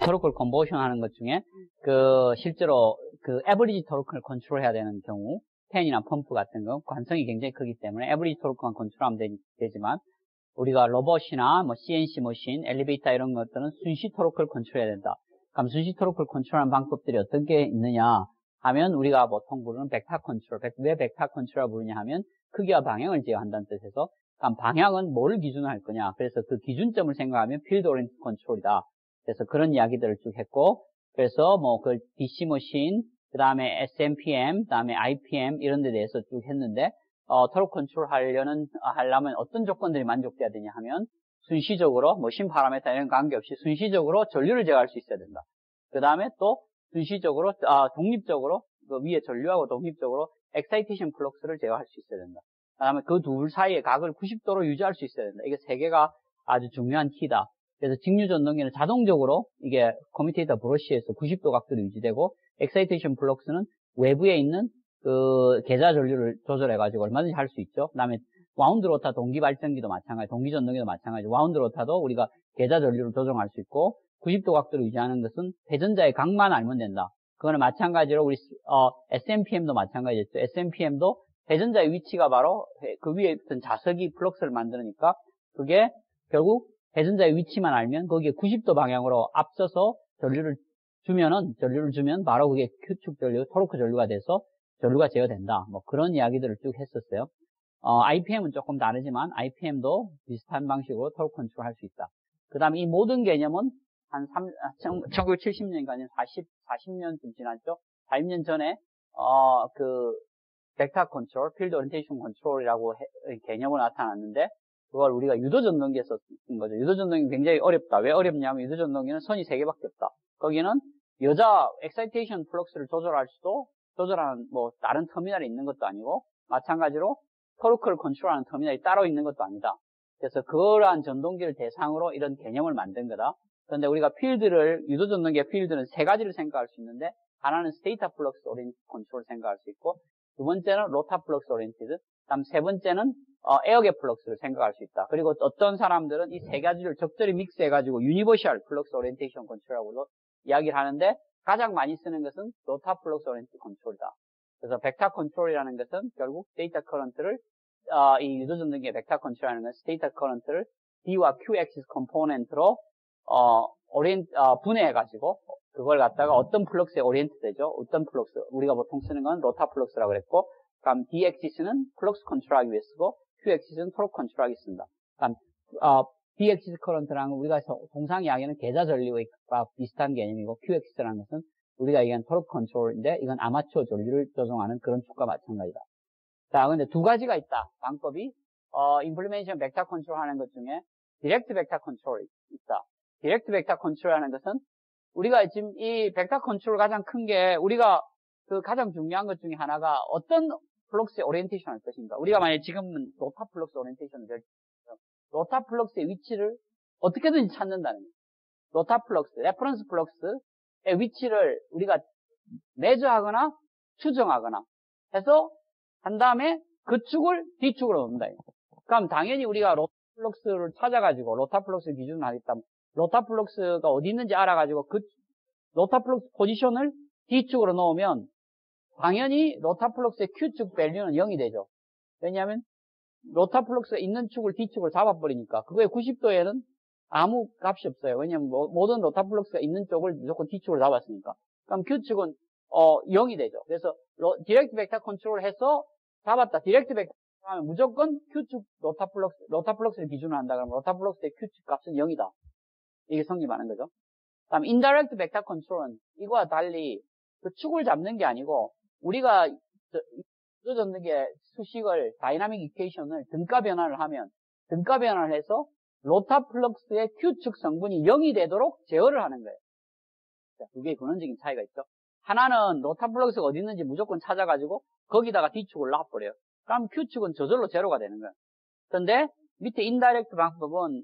토로크를 컨버션 하는 것 중에, 실제로, 에버리지 토로크를 컨트롤해야 되는 경우, 팬이나 펌프 같은 거, 관성이 굉장히 크기 때문에 에버리지 토로크만 컨트롤하면 되지만, 우리가 로봇이나 뭐 CNC 머신, 엘리베이터 이런 것들은 순시 토로크를 컨트롤해야 된다. 그럼 순시 토로크를 컨트롤하는 방법들이 어떤 게 있느냐 하면, 우리가 보통 부르는 벡터 컨트롤, 왜 벡터 컨트롤을 부르냐 하면, 크기와 방향을 제어한다는 뜻에서, 그럼 방향은 뭘 기준으로 할 거냐. 그래서 그 기준점을 생각하면 필드 오리엔티드 컨트롤이다. 그래서 그런 이야기들을 쭉 했고, 그래서 뭐 그 DC 머신, 그 다음에 SMPM, 그 다음에 IPM 이런 데 대해서 쭉 했는데, 토로크 컨트롤 하려면 어떤 조건들이 만족돼야 되냐 하면, 순시적으로, 머신 파라미터 이런 관계없이 순시적으로 전류를 제어할 수 있어야 된다. 그 다음에 또 순시적으로, 독립적으로, 그 위에 전류하고 독립적으로 엑사이테이션 플럭스를 제어할 수 있어야 된다. 그 다음에 그 둘 사이의 각을 90도로 유지할 수 있어야 된다. 이게 세 개가 아주 중요한 키다. 그래서 직류 전동기는 자동적으로 이게 커뮤테이터 브러쉬에서 90도 각도로 유지되고, 엑사이테이션 플럭스는 외부에 있는 그 계좌 전류를 조절해가지고 얼마든지 할 수 있죠. 그 다음에 와운드 로터 동기 발전기도 마찬가지, 동기 전동기도 마찬가지. 와운드 로터도 우리가 계좌 전류를 조정할 수 있고, 90도 각도로 유지하는 것은 회전자의 각만 알면 된다. 그거는 마찬가지로 우리 SMPM도 마찬가지였죠. SMPM도 회전자의 위치가 바로 그 위에 있던 자석이 플럭스를 만드니까, 그게 결국 회전자의 위치만 알면 거기에 90도 방향으로 앞서서 전류를 주면 바로 그게 Q축 전류, 토로크 전류가 돼서 전류가 제어된다. 뭐 그런 이야기들을 쭉 했었어요. IPM은 조금 다르지만 IPM도 비슷한 방식으로 토로크 컨트롤 할 수 있다. 그 다음에 이 모든 개념은 한 1970년인가 아니면 40년쯤 지났죠. 40년 전에 벡터 컨트롤, 필드 오리엔테이션 컨트롤이라고 개념으로 나타났는데, 그걸 우리가 유도 전동기에서 쓴 거죠. 유도 전동기는 굉장히 어렵다. 왜 어렵냐면 유도 전동기는 선이 3개밖에 없다. 거기는 여자 엑사이테이션 플럭스를 조절하는 뭐 다른 터미널이 있는 것도 아니고, 마찬가지로 토르크를 컨트롤하는 터미널이 따로 있는 것도 아니다. 그래서 그러한 전동기를 대상으로 이런 개념을 만든 거다. 그런데 우리가 유도 전동기의 필드는 3가지를 생각할 수 있는데, 하나는 스테이터 플럭스 오리엔티드 컨트롤을 생각할 수 있고, 두 번째는 로타 플럭스 오리엔티드, 다음 세 번째는 에어갭 플럭스를 생각할 수 있다. 그리고 어떤 사람들은 이 3가지를 적절히 믹스해가지고 유니버셜 플럭스 오리엔테이션 컨트롤이라고도 이야기를 하는데, 가장 많이 쓰는 것은 로타 플럭스 오리엔티드 컨트롤이다. 그래서 벡터 컨트롤이라는 것은 결국 데이터 커런트를 이 유도 전동기의 벡터 컨트롤이라는 것은 데이터 커런트를 D와 Q 액시스 컴포넌트로 분해해가지고 그걸 갖다가 어떤 플럭스에 오리엔트 되죠. 어떤 플럭스, 우리가 보통 쓰는 건 로타 플럭스라고 그랬고, 그럼 D 액시스는 플럭스 컨트롤하기 위해 쓰고, Q 액시스는 토로크 컨트롤하기 쓴다. 그럼 D 액시스 커런트라는 건 우리가 통상 이야기하는 계좌 전류와 비슷한 개념이고, Q 액시스라는 것은 우리가 얘기하는 토로크 컨트롤인데, 이건 아마추어 전류를 조정하는 그런 축과 마찬가지다. 자, 근데 2가지가 있다. 방법이 임플리멘테이션 벡터 컨트롤 하는 것 중에 디렉트 벡터 컨트롤이 있다. 디렉트 벡터 컨트롤 하는 것은 우리가 지금 이 벡터 컨트롤 가장 큰 게, 우리가 그 가장 중요한 것 중에 하나가 어떤 플럭스의 오리엔테이션 할 것인가. 우리가 만약에 지금은 로타 플럭스 오리엔테이션을 로타 플럭스의 위치를 어떻게든지 찾는다는 거예요. 로타 플럭스, 레퍼런스 플럭스의 위치를 우리가 매저하거나 추정하거나 해서 한 다음에 그 축을 D축으로 놓는다. 그럼 당연히 우리가 로타 플럭스를 찾아가지고 로타 플럭스 기준을 하겠다면, 로타 플럭스가 어디 있는지 알아가지고 그 로타 플럭스 포지션을 D축으로 넣으면 당연히 로타 플럭스의 Q축 밸류는 0이 되죠. 왜냐하면 로타 플럭스가 있는 축을 D축으로 잡아버리니까 그거의 90도에는 아무 값이 없어요. 왜냐하면 모든 로타 플럭스가 있는 쪽을 무조건 D축으로 잡았으니까. 그럼 Q축은 0이 되죠. 그래서 디렉트 벡터 컨트롤 해서 잡았다. 디렉트 벡터 하면 무조건 Q축 로타 플럭스를 기준으로 한다 그러면 로타 플럭스의 Q축 값은 0이다. 이게 성립하는 거죠. 다음 인다이렉트 벡터 컨트롤은 이거와 달리 그 축을 잡는 게 아니고, 우리가 유도 전동기의 수식을 다이나믹 이퀘이션을 등가 변화를 하면, 등가 변화를 해서 로타 플럭스의 Q축 성분이 0이 되도록 제어를 하는 거예요. 자, 두 개의 근원적인 차이가 있죠. 하나는 로타 플럭스가 어디 있는지 무조건 찾아가지고 거기다가 D축을 놔버려요. 그럼 Q축은 저절로 제로가 되는 거예요. 그런데 밑에 인다이렉트 방법은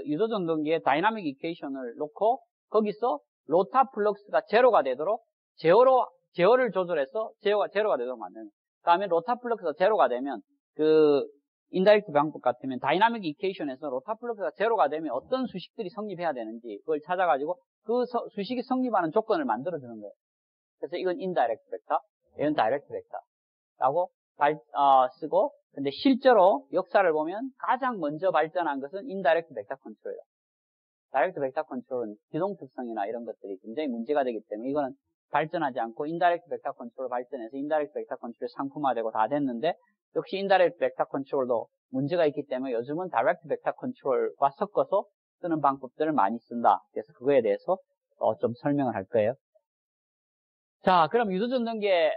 유도 전동기의 다이나믹 이퀘이션을 놓고 거기서 로타 플럭스가 제로가 되도록 제어를 조절해서 제어가 되도록 만드는 거예요. 그 다음에 로타 플럭스가 제로가 되면 그 인다이렉트 방법 같으면 다이나믹 이퀘이션에서 로타 플럭스가 제로가 되면 어떤 수식들이 성립해야 되는지 그걸 찾아가지고 그 수식이 성립하는 조건을 만들어주는 거예요. 그래서 이건 인다이렉트 벡터, 이건 다이렉트 벡터라고 쓰고, 근데 실제로 역사를 보면 가장 먼저 발전한 것은 인다이렉트 벡터 컨트롤이에요. 다이렉트 벡터 컨트롤은 기동 특성이나 이런 것들이 굉장히 문제가 되기 때문에 이거는 발전하지 않고 인다이렉트 벡터 컨트롤 발전해서 인다이렉트 벡터 컨트롤이 상품화되고 다 됐는데, 역시 인다이렉트 벡터 컨트롤도 문제가 있기 때문에 요즘은 다이렉트 벡터 컨트롤과 섞어서 쓰는 방법들을 많이 쓴다. 그래서 그거에 대해서 좀 설명을 할 거예요. 자, 그럼 유도전등기의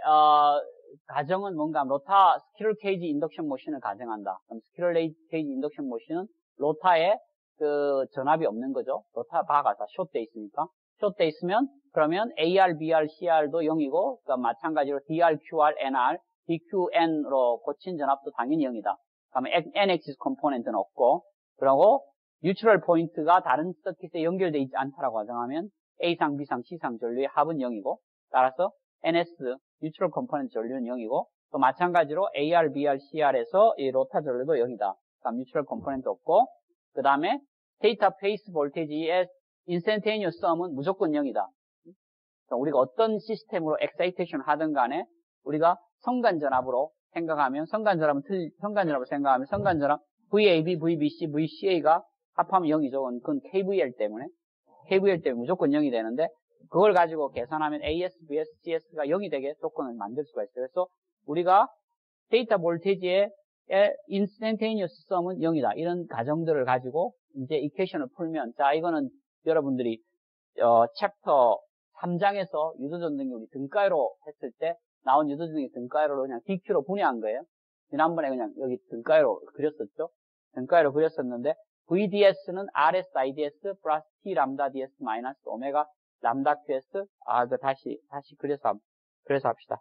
가정은 뭔가 로타 스퀴럴 케이지 인덕션 모션을 가정한다. 그럼 스퀴럴 케이지 인덕션 모션은 로타에 그 전압이 없는 거죠. 로타 바가 다 숏돼 있으니까. 숏돼 있으면 그러면 AR, BR, CR도 0이고 그러니까 마찬가지로 DR, QR, NR, DQN으로 고친 전압도 당연히 0이다. 그러면 N-액시스 컴포넌트는 없고, 그리고 뉴트럴 포인트가 다른 서킷에 연결되어 있지 않다라고 가정하면 A상, B상, C상 전류의 합은 0이고, 따라서 NS, 뉴트럴 컴포넌트 전류는 0이고, 또 마찬가지로 AR, BR, CR에서 이 로타 전류도 0이다. 그럼 뉴트럴 컴포넌트 없고, 그 다음에 스테이터 페이스 볼테이지의 인스턴테니어스 썸은 무조건 0이다. 그러니까 우리가 어떤 시스템으로 엑사이테이션 하든 간에 우리가 성간전압으로 생각하면, 성간전압을 생각하면 성간전압 VAB, VBC, VCA가 합하면 0이죠. 그건 KVL 때문에 무조건 0이 되는데, 그걸 가지고 계산하면 AS, VS, CS가 0이 되게 조건을 만들 수가 있어요. 그래서 우리가 데이터 볼테이지의 인스턴테니어스 썸은 0이다. 이런 가정들을 가지고 이제 이퀘이션을 풀면, 자, 이거는 여러분들이 챕터 3장에서 유도전등기 우리 등가위로 했을 때 나온 유도전등기 등가위로 그냥 DQ로 분해한 거예요. 지난번에 그냥 여기 등가위로 그렸었죠. 등가위로 그렸었는데 VDS는 RS IDS 플러스 T 람다 DS 마이너스 오메가 람다 QS. 다시 그래서 합시다.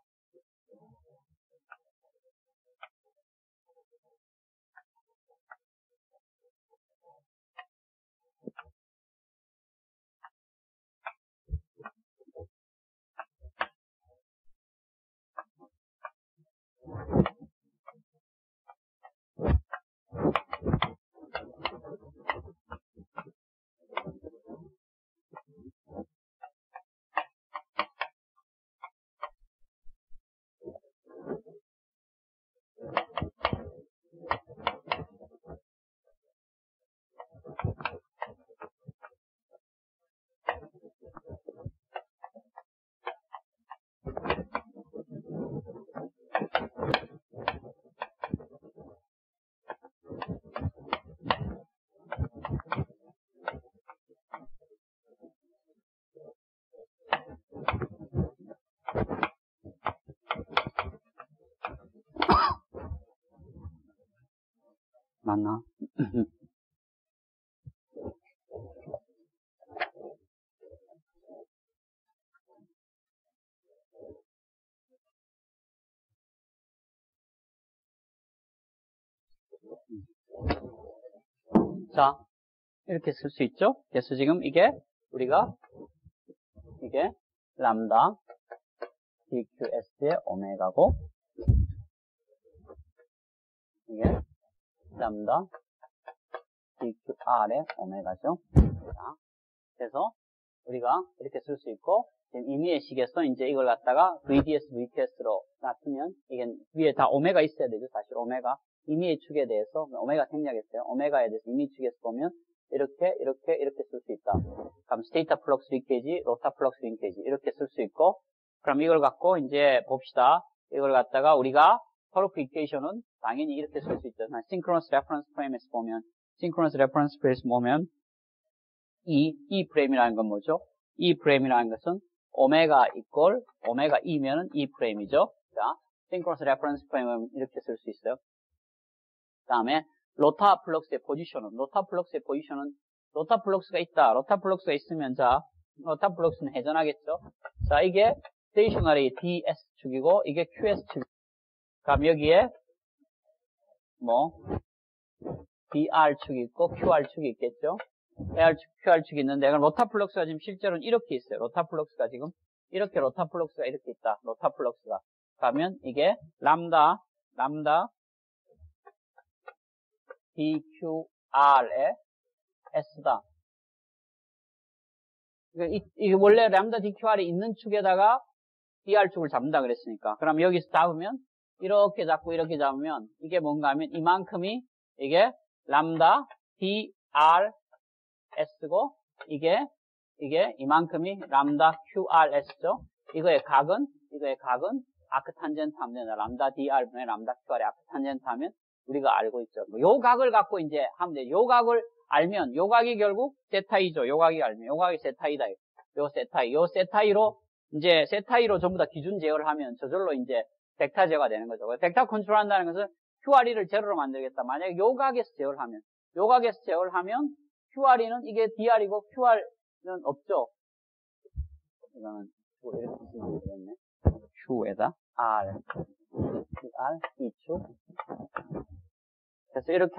맞나? 자, 이렇게 쓸 수 있죠? 그래서 지금 이게 람다 DQS의 오메가고, 이게 람다 DQR의 오메가죠. 자, 그래서 우리가 이렇게 쓸 수 있고, 지금 임의의 식에서 이제 이걸 갖다가 VDS, VQS로 놔두면 이게 위에 다 오메가 있어야 되죠. 사실 오메가. 임의의 축에 대해서 오메가 생략했어요. 오메가에 대해서 임의 축에서 보면 이렇게 쓸 수 있다. 그럼 스테이터 플럭스 리케이지, 로타 플럭스 링케이지 이렇게 쓸 수 있고, 그럼 이걸 갖고 이제 봅시다. 이걸 갖다가 우리가 토르크 이퀘이션은 당연히 이렇게 쓸 수 있죠. 싱크로너스 레퍼런스 프레임에서 보면, 싱크로너스 레퍼런스 프레임에서 보면 E 프레임이라는 건 뭐죠? E 프레임이라는 것은 오메가 이퀄 오메가 E면은 E 프레임이죠. 자, 싱크로너스 레퍼런스 프레임은 이렇게 쓸 수 있어요. 그 다음에 로타 플럭스의 포지션은, 로타 플럭스가 있다. 로타 플럭스가 있으면, 자, 로타 플럭스는 회전하겠죠. 자, 이게 스테이셔너리 DS축이고 이게 QS축. 그럼 여기에 BR축이 있고 QR축이 있겠죠. QR축이 있는데, 로타 플럭스가 지금 실제로는 이렇게 있어요. 로타 플럭스가 지금 이렇게 있다. 로타 플럭스가. 그러면 이게 람다 DQR의 S다. 이게 원래 람다 DQR이 있는 축에다가 DR축을 잡는다 그랬으니까. 그럼 여기서 잡으면, 이렇게 잡고 이렇게 잡으면, 이게 뭔가 하면 이만큼이, 이게 람다 DRS고, 이게 이만큼이 람다 QRS죠. 이거의 각은 아크탄젠트 하면 된다. 람다 DR분의 람다 QR의 아크탄젠트 하면 우리가 알고 있죠. 요 각을 갖고 이제 하면 돼요. 요 각을 알면, 요 각이 결국 세타이죠. 요 각이 알면, 요 각이 세타이다. 요 세타이로 전부 다 기준 제어를 하면 저절로 이제 벡터 제어가 되는 거죠. 벡터 컨트롤 한다는 것은 QRE를 제로로 만들겠다. 만약에 요 각에서 제어를 하면, QRE는 이게 DR이고 QR은 없죠. 이거는 이렇게 쓰면 되겠네. Q에다 R, DR, E축. 그래서 이렇게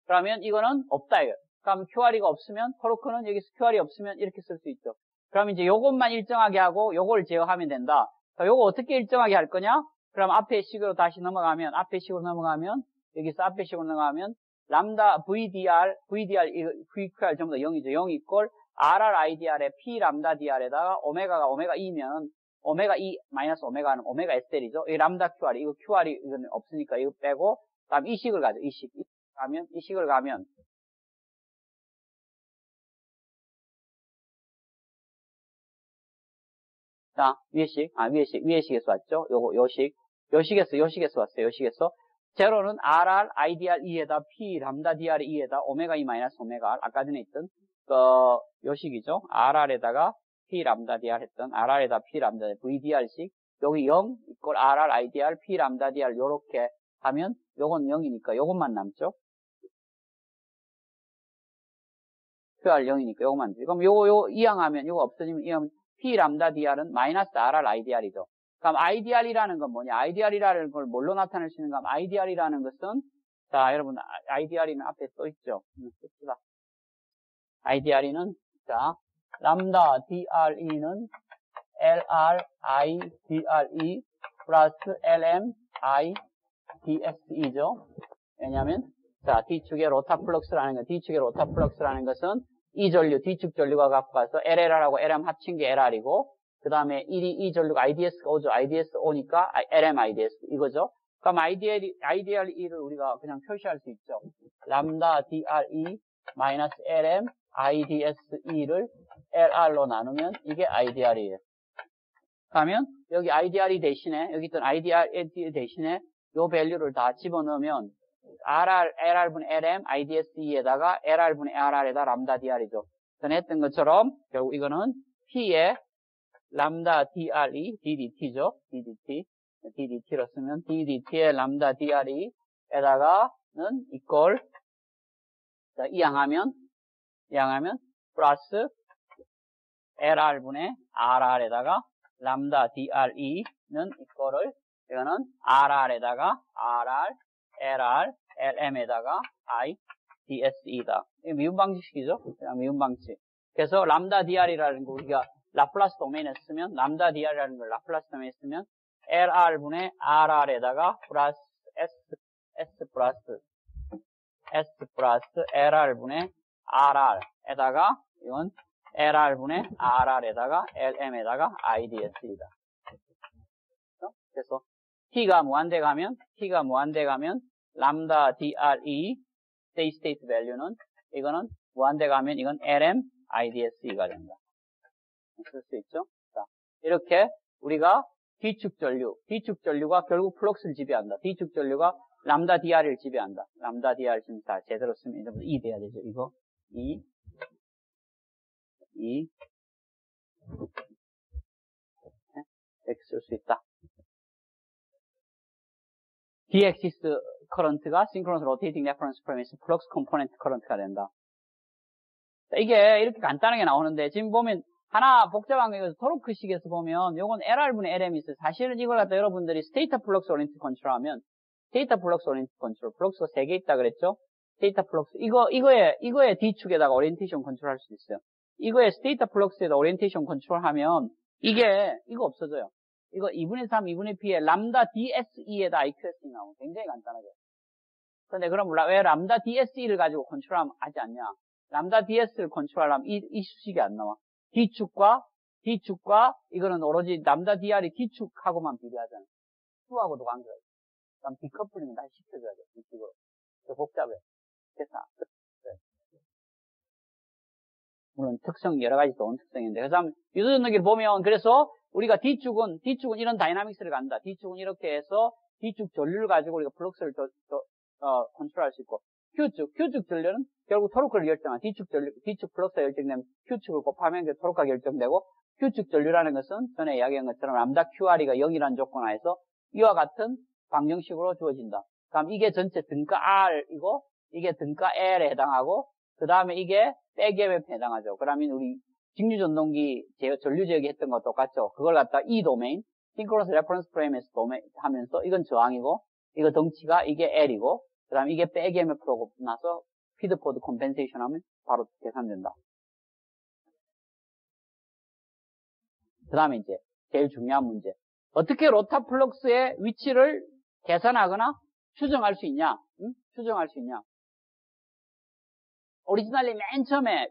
그러면 이거는 없다, 이거. 그럼 QRE가 없으면, 토르크는 여기서 QRE 없으면 이렇게 쓸 수 있죠. 그럼 이제 요것만 일정하게 하고, 요걸 제어하면 된다. 자, 요거 어떻게 일정하게 할 거냐? 그럼 앞에 식으로 다시 넘어가면, 여기서 앞에 식으로 넘어가면, 람다 VDR, VQR 전부 다 0이죠. 0 이꼴, RR IDR에 P 람다 DR에다가 오메가가 오메가 2면, 오메가 2 마이너스 오메가는 오메가 SL이죠. 이 람다 QR이, 이거 QR이 이거는 없으니까 이거 빼고, 다음 이 식을 가죠. 이 식을 가면, 자, 위에 식에서 왔죠? 요 식에서 왔어요. 제로는 RR, IDR 2에다 P, 람다 DR 2에다 오메가 2 마이너스 오메가 R, 아까 전에 있던, 요 식이죠? RR에다가 P, 람다 DR 했던, RR에다 P, 람다 VDR식, 여기 0, 이꼴 RR, IDR, P, 람다 DR, 요렇게 하면, 요건 0이니까 요것만 남죠? QR 0이니까 요것만 남죠. 그럼 요거 이항하면, 요거 없어지면, 이항하면, P 람다 DR은 마이너스 RR IDR이죠. 그럼 IDR이라는 건 뭐냐? IDR이라는 걸 뭘로 나타낼 수 있는가? IDR이라는 것은, 자, 여러분, IDR이는 앞에 써 있죠? 씁시다. IDR이는, 자, 람다 DRE는 LR IDRE 플러스 LM IDSE죠. 왜냐면, 자, D축의 로타 플럭스라는 것은 E전류, D축 전류가 갖고 가서 LLR하고 LM 합친 게 LR이고, 그 다음에 이 전류가 IDS가 오죠. IDS 오니까 LM IDS 이거죠. 그럼 IDRE를 우리가 그냥 표시할 수 있죠. 람다 DRE 마이너스 LM IDSE를 LR로 나누면 이게 IDR이에요. 그러면 여기 IDRE 대신에, 여기 있던 IDRE 대신에 요 밸류를 다 집어넣으면 LR분의 LM, IDSE에다가 LR분의 RR에다 람다 DR이죠. 전에 했던 것처럼 결국 이거는 P의 람다 DRE, DDT죠. DDT로 쓰면 DDT의 람다 DRE에다가는 이꼴, 자, 이항하면 플러스 LR분의 RR에다가 람다 DRE는 이꼴을, 이거는 RR에다가 RR, LR, LM에다가 IDSE다. 이게 미분 방식이죠? 미분 방식. 그래서 람다 DR이라는 거 우리가 라플라스 도메인에 쓰면, 람다 DR이라는 걸 라플라스 도메인에 쓰면, LR분의 RR에다가 플러스 S 플러스 LR분의 RR에다가, 이건 LR분의 RR에다가 LM에다가 IDS이다. 그래서 T가 무한대 가면, 람다 DRE, state value는, 이거는 무한대 가면, 이건 LM IDSE가 된다. 쓸 수 있죠? 자, 이렇게 우리가 D축 전류가 결국 플럭스를 지배한다. D축 전류가 람다 DR을 지배한다. 람다 DR 지금 다 제대로 쓰면 이제부터 E 돼야 되죠. 이거 E 이렇게 쓸 수 있다. D-axis 커런트가 synchronous rotating reference frame에서 플럭스 컴포넌트 커런트가 된다. 자, 이게 이렇게 간단하게 나오는데 지금 보면 하나 복잡한 거, 토르크식에서 보면, 요건 LR분의 LM이 있어요. 사실은 이걸 갖다 여러분들이 스테이터 플럭스 오리엔티드 컨트롤 하면, 스테이터 플럭스 오리엔티드 컨트롤, 플럭스가 3개 있다 그랬죠? 스테이터 플럭스, 이거에 D축에다가 오리엔테이션 컨트롤 할 수 있어요. 이거에 스테이터 플럭스에다 오리엔테이션 컨트롤 하면, 이거 없어져요. 이거 2분의 3, 2분의 P에 람다 DSE에다 IQS이 나오고 굉장히 간단하죠. 근데 그럼 왜 람다 DSE를 가지고 컨트롤하지 않냐? 람다 DS를 컨트롤하려면 이 수식이 안 나와. D축과 이거는 오로지 람다 DR이 D축하고만 비례하잖아. Q하고도 관계가 있어. 그럼 디커플링을 다시 시켜줘야 돼. D축으로. 복잡해. 됐다. 물론 특성 여러 가지 좋은 특성인데. 그 다음 유도전동기를 보면 그래서 우리가 D축은 이런 다이나믹스를 간다. D축은 이렇게 해서 D축 전류를 가지고 우리가 플럭스를 컨트롤할 수 있고 Q축 전류는 결국 토르크를 결정한 D축 플럭스가 결정되면 Q축을 곱하면 토르크가 결정되고 Q축 전류라는 것은 전에 이야기한 것처럼 람다 QR이가 0이라는 조건 하에서 이와 같은 방정식으로 주어진다. 그럼 이게 전체 등가 R이고 이게 등가 L에 해당하고 그 다음에 이게 백엠에 해당하죠. 그러면 우리 직류전동기 전류 제어기 했던 거 똑같죠. 그걸 갖다 이 도메인 싱크로너스 레퍼런스 프레임에서 하면서 이건 저항이고 이거 덩치가 이게 L이고 그 다음에 이게 백MF로 나서 피드포드 컴펜세이션 하면 바로 계산된다. 그 다음에 이제 제일 중요한 문제. 어떻게 로타 플럭스의 위치를 계산하거나 추정할 수 있냐? 추정할 수 있냐? 오리지널리 맨 처음에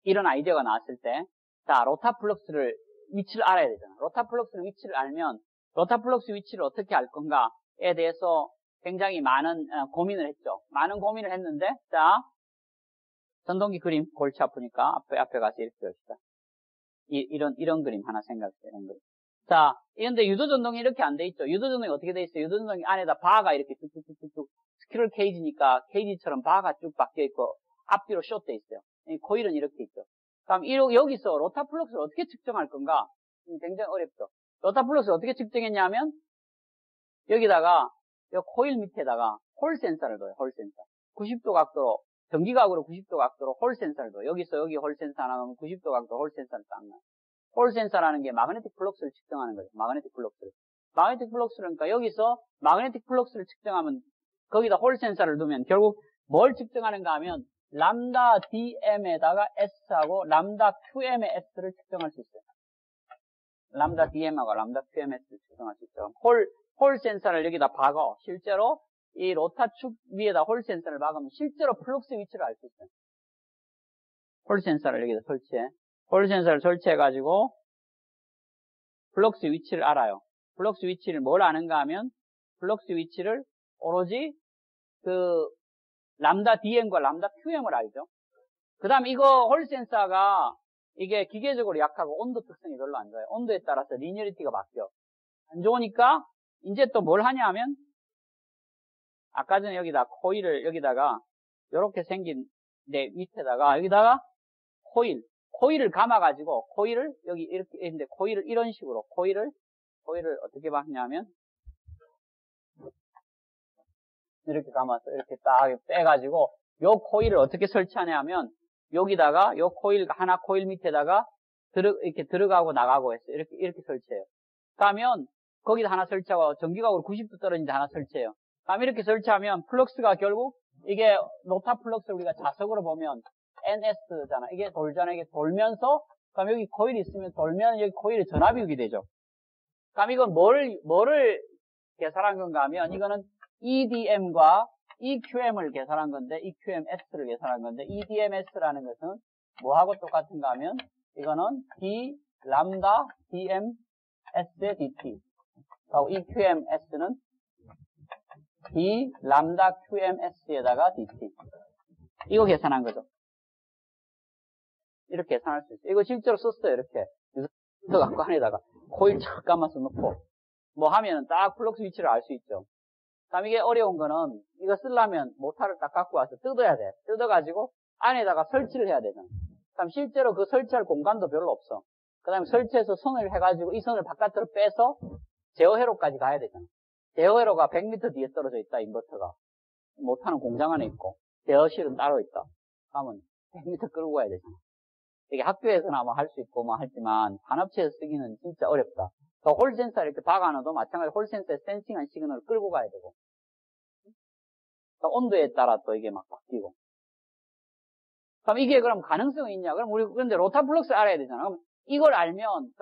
이런 아이디어가 나왔을 때, 자, 로타 플럭스를 위치를 알아야 되잖아. 로타 플럭스의 위치를 알면, 로타 플럭스 위치를 어떻게 알 건가에 대해서 굉장히 많은 고민을 했죠. 많은 고민을 했는데, 자, 전동기 그림 골치 아프니까 앞에 가서 이렇게 봅시다. 이런 그림 하나 생각해요. 이런 그림. 자, 그런데 유도전동이 이렇게 안 돼 있죠. 유도전동이 어떻게 돼 있어요? 유도전동이 안에다 바가 이렇게 쭉쭉쭉쭉 스퀴럴 케이지니까 케이지처럼 바가 쭉 박혀 있고 앞뒤로 숏돼 있어요. 코일은 이렇게 있죠. 그럼 여기서 로타 플럭스를 어떻게 측정할 건가? 굉장히 어렵죠. 로타 플럭스를 어떻게 측정했냐면 여기다가 이 코일 밑에다가 홀 센서를 둬요. 홀 센서. 90도 각도로 전기각으로 90도 각도로 홀 센서를 둬요. 여기서 여기 홀 센서 하나 넣으면 90도 각도로 홀 센서를 딱 놔요. 홀 센서라는 게 마그네틱 플럭스를 측정하는 거죠. 마그네틱 플럭스를. 마그네틱 플럭스를 그러니까 여기서 마그네틱 플럭스를 측정하면 거기다 홀 센서를 두면 결국 뭘 측정하는가 하면 람다 DM에다가 S하고 람다 QM의 S를 측정할 수 있어요. 람다 DM하고 람다 QM의 S를 측정할 수 있죠. 홀 센서를 여기다 박어. 실제로 이 로타 축 위에다 홀 센서를 박으면 실제로 플럭스 위치를 알 수 있어요. 홀 센서를 여기다 설치해. 홀 센서를 설치해가지고 플럭스 위치를 알아요. 플럭스 위치를 뭘 아는가 하면 플럭스 위치를 오로지 그 람다 DM과 람다 QM을 알죠. 그 다음 이거 홀 센서가 이게 기계적으로 약하고 온도 특성이 별로 안 좋아요. 온도에 따라서 리니어리티가 바뀌어. 안 좋으니까 이제 또 뭘 하냐 하면 아까 전에 여기다 코일을 여기다가 이렇게 생긴 내 밑에다가 여기다가 코일을 감아가지고 코일을 여기 이렇게 했는데 코일을 이런 식으로 코일을 어떻게 박냐면 이렇게 감아서 이렇게 딱 빼가지고 요 코일을 어떻게 설치하냐 하면 여기다가 요 코일 하나 코일 밑에다가 이렇게 들어가고 나가고 해서 이렇게 설치해요. 그러면 거기다 하나 설치하고 전기각으로 90도 떨어진 데 하나 설치해요. 그럼 이렇게 설치하면 플럭스가 결국 이게 로타 플럭스 우리가 자석으로 보면 NS잖아. 이게 돌잖아. 이게 돌면서 그럼 여기 코일이 있으면 돌면 여기 코일에 전압이 오게 되죠. 그럼 이건 뭐를 계산한 건가 하면 이거는 EDM과 EQM을 계산한 건데 EQMS를 계산한 건데 EDMS라는 것은 뭐하고 똑같은가 하면 이거는 D 람다 DMS의 DT 그리고 EQMS는 D 람다 QMS에다가 DT 이거 계산한 거죠. 이렇게 계산할 수 있어요. 이거 실제로 썼어요. 이렇게 유서 갖고 안에다가 코일 착 감아서 넣고 뭐 하면은 딱 플럭스 위치를 알 수 있죠. 그다음 이게 어려운 거는 이거 쓰려면 모터를 딱 갖고 와서 뜯어야 돼. 뜯어가지고 안에다가 설치를 해야 되잖아. 그럼 실제로 그 설치할 공간도 별로 없어. 그 다음에 설치해서 선을 해가지고 이 선을 바깥으로 빼서 제어회로까지 가야 되잖아. 제어회로가 100m 뒤에 떨어져 있다, 인버터가. 모터는 공장 안에 있고, 제어실은 따로 있다. 그러면 100m 끌고 가야 되잖아. 이게 학교에서나 뭐 할 수 있고 뭐 하지만 반업체에서 쓰기는 진짜 어렵다. 또 홀 센서를 이렇게 박아놔도 마찬가지로 홀 센서에 센싱한 시그널을 끌고 가야 되고. 또 온도에 따라 또 이게 막 바뀌고. 그럼 이게 그럼 가능성이 있냐? 그럼 우리 그런데 로타 플럭스 알아야 되잖아. 그럼 이걸 알면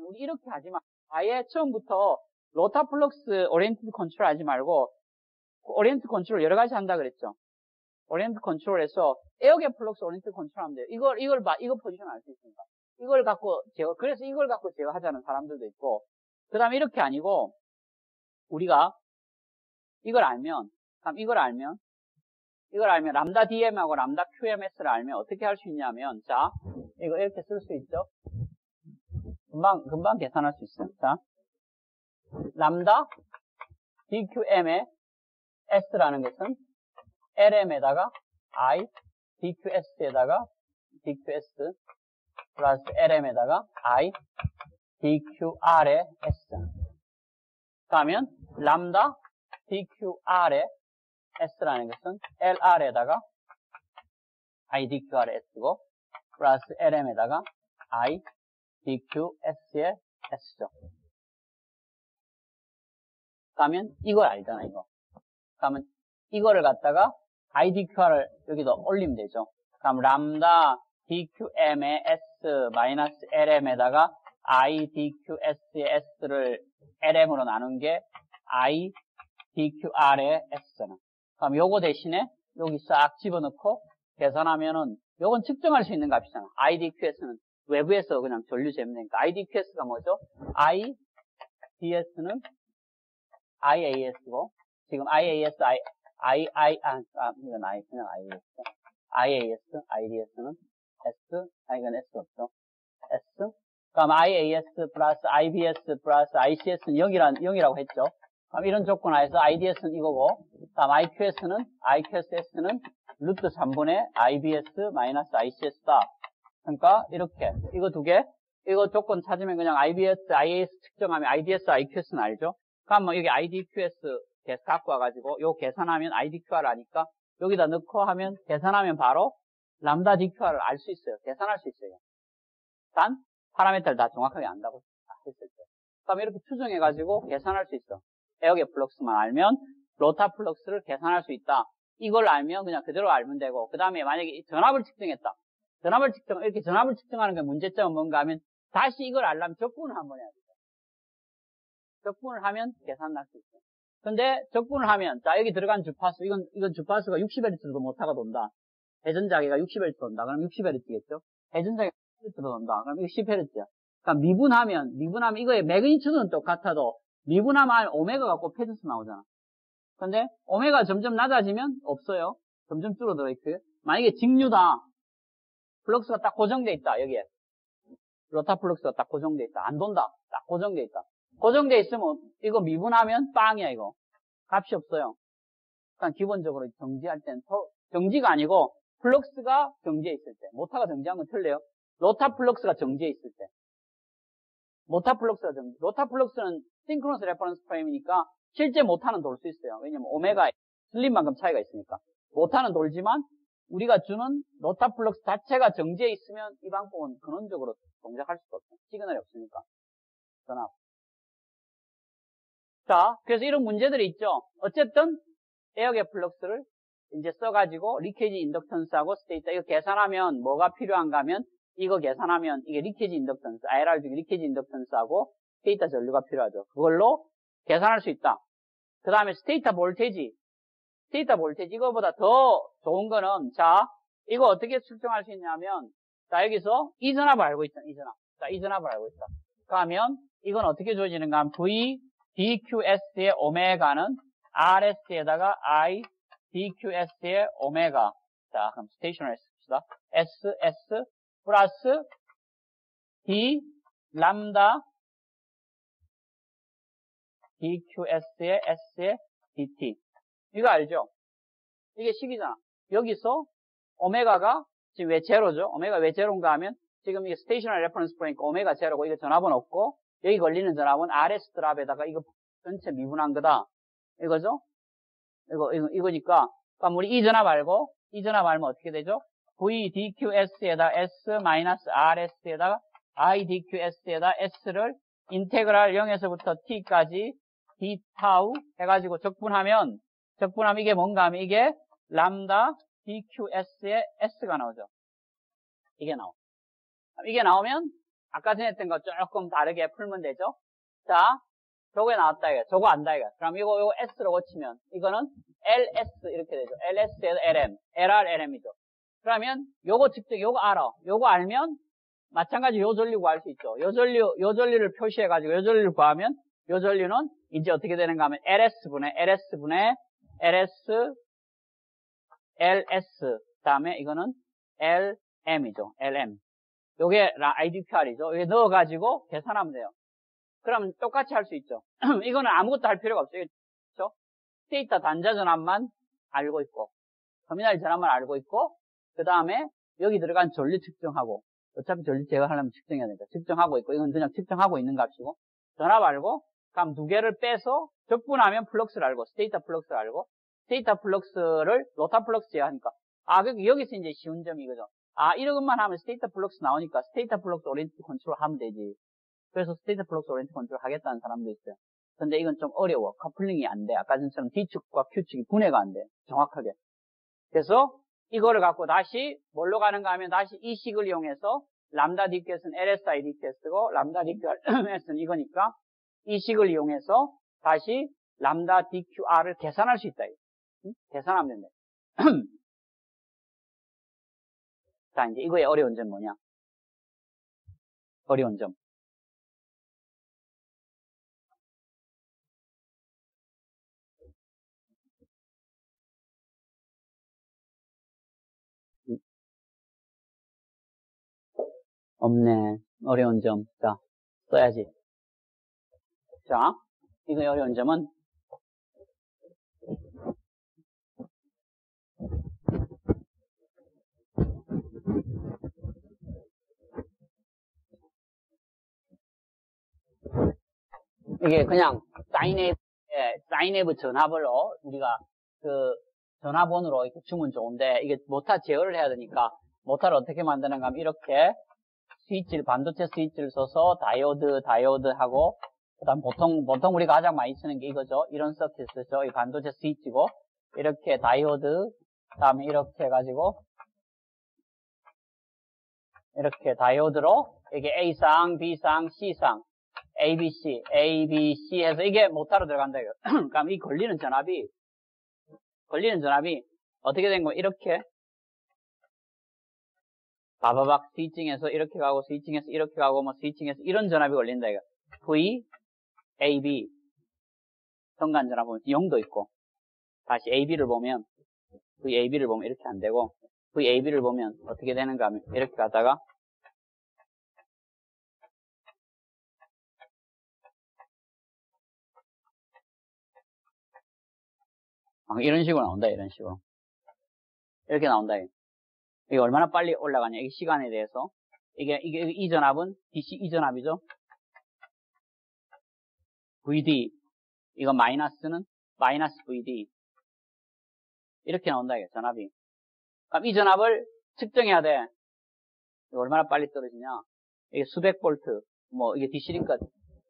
우리 이렇게 하지 마. 아예 처음부터 로타 플럭스 오리엔티드 컨트롤 하지 말고 오리엔트 컨트롤 여러 가지 한다 그랬죠. 오리엔트 컨트롤에서 에어갭 플럭스 오리엔트 컨트롤 하면 돼요. 이거 포지션 알 수 있습니다. 그래서 이걸 갖고 제어하자는 사람들도 있고, 그 다음에 이렇게 아니고, 우리가 이걸 알면, 람다 DM하고 람다 QMS를 알면 어떻게 할 수 있냐면, 자, 이거 이렇게 쓸 수 있죠? 금방 계산할 수 있어요. 자, 람다 DQM의 S라는 것은 LM에다가 I, DQS에다가 DQS 플러스 LM에다가 I, DQR의 S. 그러면 람다 DQR의 S라는 것은 LR에다가 I, DQR의 S고 플러스 LM에다가 I, DQS의 S죠. 그러면 이걸 알잖아, 이거. 그러면 이거를 갖다가 IDQR을 여기다 올리면 되죠. 그럼 람다 DQM의 S 마이너스 LM에다가 IDQS의 S를 LM으로 나눈 게 IDQR의 S잖아. 그럼 요거 대신에 여기 싹 집어넣고 계산하면은 요건 측정할 수 있는 값이잖아. IDQS는 외부에서 그냥 전류 재면 되니까 IDQS가 뭐죠? IDS는 IAS고 지금 IAS, 이건 그냥 IAS. IAS, IDS는 S, 이건 S 없죠. S. 그럼 IAS 플러스 IBS 플러스 ICS는 0이라고 했죠. 그럼 이런 조건 하에서 IDS는 이거고, 다음 IQS는 루트 3분의 IBS 마이너스 ICS다. 그러니까 이렇게 이거 두 개, 이거 조건 찾으면 그냥 IBS, IAS 측정하면 IDS, IQS는 알죠. 그럼 뭐 여기 IDQS 갖고 와가지고 요 계산하면 IDQR 아니까 여기다 넣고 하면 계산하면 바로 람다 DQR을 알 수 있어요. 계산할 수 있어요. 단 파라미터를 다 정확하게 안다고 했을 때. 그럼 이렇게 추정해가지고 계산할 수 있어. 에어갭 플럭스만 알면 로타 플럭스를 계산할 수 있다. 이걸 알면 그냥 그대로 알면 되고, 그 다음에 만약에 전압을 측정했다. 이렇게 전압을 측정하는 게 문제점은 뭔가 하면 다시 이걸 알려면 적분을 한번 해야 돼요. 적분을 하면 계산할 수 있어요. 근데 적분을 하면, 자, 여기 들어간 주파수, 이건 주파수가 60Hz도 못하가 돈다. 회전자계가 60Hz 돈다. 그럼 60Hz겠죠? 회전자계가 10Hz 돈다. 그럼 이거 10Hz야. 그러니까 미분하면 이거의 매그니튜드는 똑같아도 미분하면 오메가가 꼭 패드스 나오잖아. 근데 오메가 점점 낮아지면 없어요. 점점 줄어들어 있고요. 만약에 직류다. 플럭스가 딱 고정돼 있다. 여기에. 로타 플럭스가 딱 고정돼 있다. 안 돈다. 딱 고정돼 있다. 고정돼 있으면 이거 미분하면 빵이야, 이거. 값이 없어요. 그러니까 기본적으로 정지할 때는 정지가 아니고 플럭스가 정지해 있을 때. 모타가 정지한 건 틀려요. 로타 플럭스가 정지해 있을 때. 로타 플럭스는 싱크로너스 레퍼런스 프레임이니까 실제 모타는 돌 수 있어요. 왜냐면 오메가 슬림만큼 차이가 있으니까. 모타는 돌지만 우리가 주는 로타 플럭스 자체가 정지해 있으면 이 방법은 근원적으로 동작할 수가 없어요. 시그널이 없으니까. 전압. 자, 그래서 이런 문제들이 있죠. 어쨌든 에어갭 플럭스를 이제 써가지고 리케이지 인덕턴스하고 스테이터 이거 계산하면 뭐가 필요한가 하면 이거 계산하면 이게 리케이지 인덕턴스, IR 중에 리케이지 인덕턴스하고 스테이터 전류가 필요하죠. 그걸로 계산할 수 있다. 그 다음에 스테이터 볼테이지 이거보다 더 좋은 거는, 자, 이거 어떻게 측정할 수 있냐면, 자, 여기서 이 전압을 알고 있다. 이 전압을 알고 있다. 그러면 이건 어떻게 주어지는가 하면 V DQS의 오메가는 RS에다가 I DQS의 오메가. 자, 그럼 스테이셔너리 씁시다. SS 플러스 D 람다 DQS의 S의 DT. 이거 알죠? 이게 식이잖아. 여기서 오메가가 지금 왜 제로죠? 오메가 왜 제로인가 하면 지금 이게 스테이셔너리 레퍼런스 프레임이니까 오메가 제로고 이거 전압은 없고 여기 걸리는 전압은 RS 드랍에다가 이거 전체 미분한 거다. 이거죠? 이거니까. 그럼 우리 이 전압 알고, 이 전압 알면 어떻게 되죠? VDQS에다 S-RS에다가 IDQS에다 S를 인테그랄 0에서부터 T까지 D 타우 해가지고 적분하면 이게 뭔가 하면 이게 람다 DQS의 S가 나오죠. 이게 나오면 아까 전에 했던 거 조금 다르게 풀면 되죠. 자, 저거에 나왔다 이거. 저거 안다 이거. 그럼 이거 S로 고치면 이거는 LS 이렇게 되죠. LS에서 LM, LR, LM이죠. 그러면 요거 직접 요거 알아. 요거 알면 마찬가지 요 전류 구할 수 있죠. 요 전류를 표시해 가지고 요 전류를 구하면 요 전류는 이제 어떻게 되는가 하면 LS분의 LS 그다음에 이거는 LM이죠. LM. 요게 IDQR이죠. 이게 넣어 가지고 계산하면 돼요. 그러면 똑같이 할 수 있죠. 이거는 아무것도 할 필요가 없어요. 그렇죠? 데이터 단자 전압만 알고 있고 터미널 전압만 알고 있고 그 다음에 여기 들어간 전류 측정하고 어차피 전류 제거하려면 측정해야 되니까 측정하고 있고 이건 그냥 측정하고 있는 값이고 전압 알고 그럼 두 개를 빼서 적분하면 플럭스를 알고 스테이터 플럭스를 알고 스테이터 플럭스를 로타 플럭스 제어하니까 여기서 이제 쉬운 점이 이거죠. 이것만 하면 스테이터 플럭스 나오니까 스테이터 플럭스 오리엔트 컨트롤 하면 되지. 그래서 스테이터 플럭스 오리엔트 컨트롤 하겠다는 사람도 있어요. 근데 이건 좀 어려워. 커플링이 안 돼. 아까 전처럼 D축과 Q축이 분해가 안 돼. 정확하게. 그래서 이거를 갖고 다시 뭘로 가는가 하면 다시 이 식을 이용해서 람다 DQS는 LSI DQS고 람다 DQRS는 이거니까 이 식을 이용해서 다시 람다 DQR을 계산할 수 있다. 응? 계산하면 된다. 자, 이제 이거의 어려운 점 뭐냐? 어려운 점. 없네. 어려운 점. 자, 써야지. 자, 이거의 어려운 점은 이게 그냥 사인웨이브 전압으로 우리가 그 전화번호로 이렇게 주면 좋은데 이게 모타 제어를 해야 되니까 모타를 어떻게 만드는가 하면 이렇게 스위치를 반도체 스위치를 써서 다이오드하고 그다음 보통 우리가 가장 많이 쓰는 게 이거죠. 이런 서킷 쓰죠. 이 반도체 스위치고 이렇게 다이오드 그다음에 이렇게 해가지고 이렇게 다이오드로 이게 A상, B상, C상 ABC 해서 이게 모타로 들어간다 이거. 그럼 이 걸리는 전압이 어떻게 된 거야? 이렇게 바바박 스위칭해서 이렇게 가고 스위칭해서 이렇게 가고 뭐 스위칭해서 이런 전압이 걸린다 이거. V, AB 현관 전압 보면 0도 있고 다시 AB를 보면 VAB를 보면 이렇게 안 되고 VAB를 보면 어떻게 되는가 하면 이렇게 가다가 이런 식으로 나온다. 이런 식으로 이렇게 나온다. 이게 얼마나 빨리 올라가냐 이 시간에 대해서 이게 이 전압은 DC 이 전압이죠. VD 이거 마이너스는 마이너스 VD 이렇게 나온다. 이게 전압이. 그럼 이 전압을 측정해야 돼. 이거 얼마나 빨리 떨어지냐. 이게 수백 볼트 뭐 이게 DC링크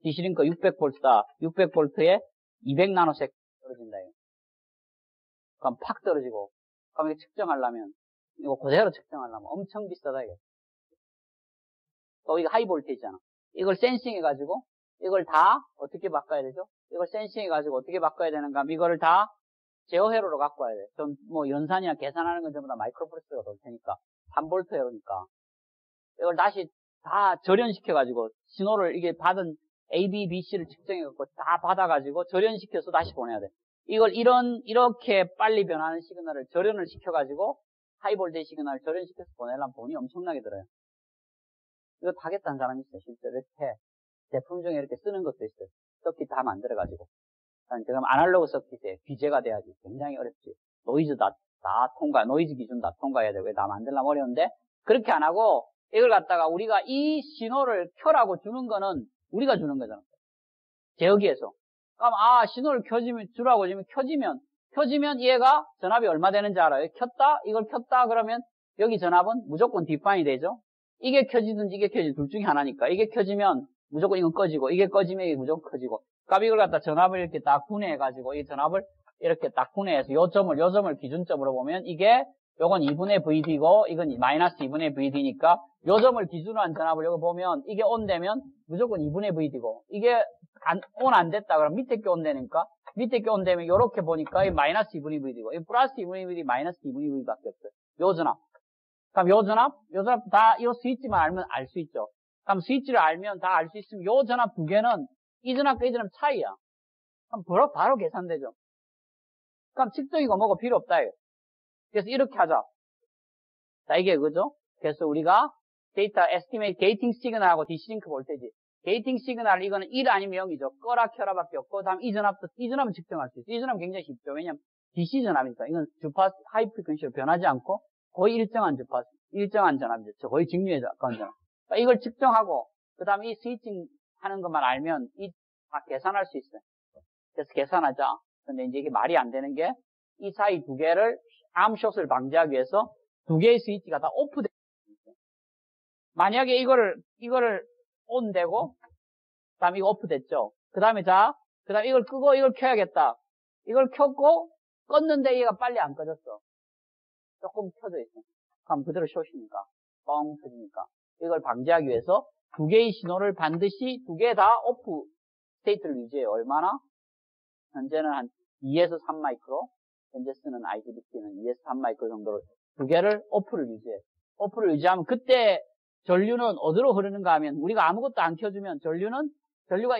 600볼트다. 600볼트에 200나노섹 떨어진다. 이거. 그럼 팍 떨어지고 그럼 이거 측정하려면 이거 그대로 측정하려면 엄청 비싸다. 이게. 또 이거 하이 볼테이지잖아. 이걸 센싱해가지고 이걸 다 어떻게 바꿔야 되죠? 이걸 센싱해가지고 어떻게 바꿔야 되는가 하면 이거를 다 제어 회로로 갖고 와야 돼. 좀 뭐 연산이나 계산하는 건 전부 다 마이크로프로세서가 될 테니까 3볼트 회로니까 이걸 다시 다 절연시켜가지고 신호를 이게 받은 A, B, B, C를 측정해갖고 다 받아가지고 절연시켜서 다시 보내야 돼. 이걸 이렇게 빨리 변하는 시그널을 절연을 시켜가지고 하이볼테이지 시그널을 절연시켜서 보내려면 돈이 엄청나게 들어요. 이거 하겠다는 사람이 있어요. 실제로 이렇게 제품 중에 이렇게 쓰는 것도 있어요. 서킷 다 만들어가지고. 그럼 아날로그 서킷에 비제가 돼야지. 굉장히 어렵지. 노이즈 다 노이즈 기준 다 통과해야 되고, 다 만들려면 어려운데, 그렇게 안 하고, 이걸 갖다가 우리가 이 신호를 켜라고 주는 거는 우리가 주는 거잖아. 제어기에서. 그럼, 신호를 주라고 주면 켜지면 얘가 전압이 얼마 되는지 알아요. 이걸 켰다 그러면 여기 전압은 무조건 디파인이 되죠. 이게 켜지든지 이게 켜지든지 둘 중에 하나니까. 이게 켜지면 무조건 이건 꺼지고, 이게 꺼지면 이게 무조건 꺼지고. 그럼 이걸 갖다 전압을 이렇게 딱 분해해가지고, 이 전압을 이렇게 딱 분해해서 요 점을 기준점으로 보면 이게 요건 2분의 VD고 이건 마이너스 2분의 VD니까 요 점을 기준으로 한 전압을 여기 보면 이게 온 되면 무조건 2분의 VD고 이게 온 안 됐다 그럼 밑에 게 온 되니까 밑에 게 온 되면 요렇게 보니까 이 마이너스 2분의 VD고 이 플러스 2분의 VD 마이너스 2분의 VD밖에 없어요. 요 전압. 그럼 요 전압 다 이 스위치만 알면 알 수 있죠. 그럼 스위치를 알면 다 알 수 있으면 요 전압 두 개는 이 전압과 이 전압 차이야. 그럼 바로 계산되죠. 그럼 측정이고 뭐고 필요 없다. 그래서 이렇게 하자. 자, 이게 그죠? 그래서 우리가 데이터 에스티메이트 게이팅 시그널하고 디시링크 볼테지. 게이팅 시그널 이거는 1 아니면 0이죠. 꺼라 켜라밖에 없고 다음 이 전압은 측정할 수 있어요. 이 전압은 굉장히 쉽죠. 왜냐면 DC 전압이니까 이건 주파수 하이 프리퀀시로 변하지 않고 거의 일정한 주파수, 일정한 전압이죠. 거의 직류에 가까운 전압. 그러니까 이걸 측정하고 그다음 이 스위칭 하는 것만 알면 다 계산할 수 있어요. 그래서 계산하자. 근데 이제 이게 말이 안 되는 게 이 사이 두 개를 암숏을 방지하기 위해서 두 개의 스위치가 다 오프되어 있어요. 만약에 이거를 온되고 그다음에 이거 오프됐죠. 그다음에 이걸 끄고 이걸 켜야겠다. 이걸 켰고 껐는데 얘가 빨리 안 꺼졌어. 조금 켜져 있어. 그럼 그대로 숏이니까 뻥 터지니까 이걸 방지하기 위해서 두 개의 신호를 반드시 두 개 다 오프 스테이트를 유지해요. 얼마나? 현재는 한 2에서 3 마이크로, 현재 쓰는 IGBT는 2에서 3 마이크로 정도로 두 개를 오프를 유지해요. 오프를 유지하면 그때 전류는 어디로 흐르는가 하면 우리가 아무것도 안 켜주면 전류가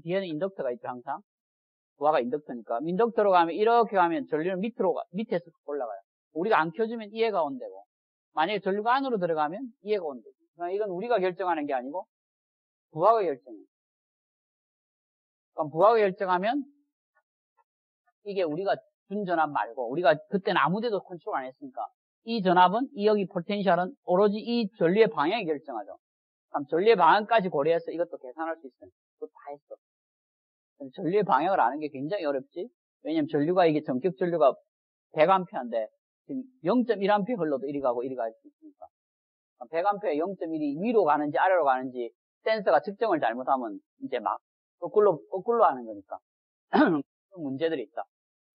뒤에는 인덕터가 있죠, 항상. 부하가 인덕터니까. 인덕터로 가면 이렇게 가면 전류는 밑에서 올라가요. 우리가 안 켜주면 이해가 온대고. 만약에 전류가 안으로 들어가면 이해가 온대고. 그러니까 이건 우리가 결정하는 게 아니고 부하가 결정해요. 그럼 부하가 결정하면 이게 우리가 준 전압 말고 우리가 그때는 아무데도 컨트롤 안 했으니까 이 전압은 여기 포텐셜은 오로지 이 전류의 방향이 결정하죠. 그럼 전류의 방향까지 고려해서 이것도 계산할 수 있어요. 그거 다 했어. 전류의 방향을 아는 게 굉장히 어렵지. 왜냐면 전류가 이게 전격 전류가 100A인데 지금 0.1A 흘러도 이리 가고 이리 갈 수 있으니까. 100A에 0.1이 위로 가는지 아래로 가는지 센서가 측정을 잘못하면 이제 막 거꾸로 하는 거니까. 문제들이 있다.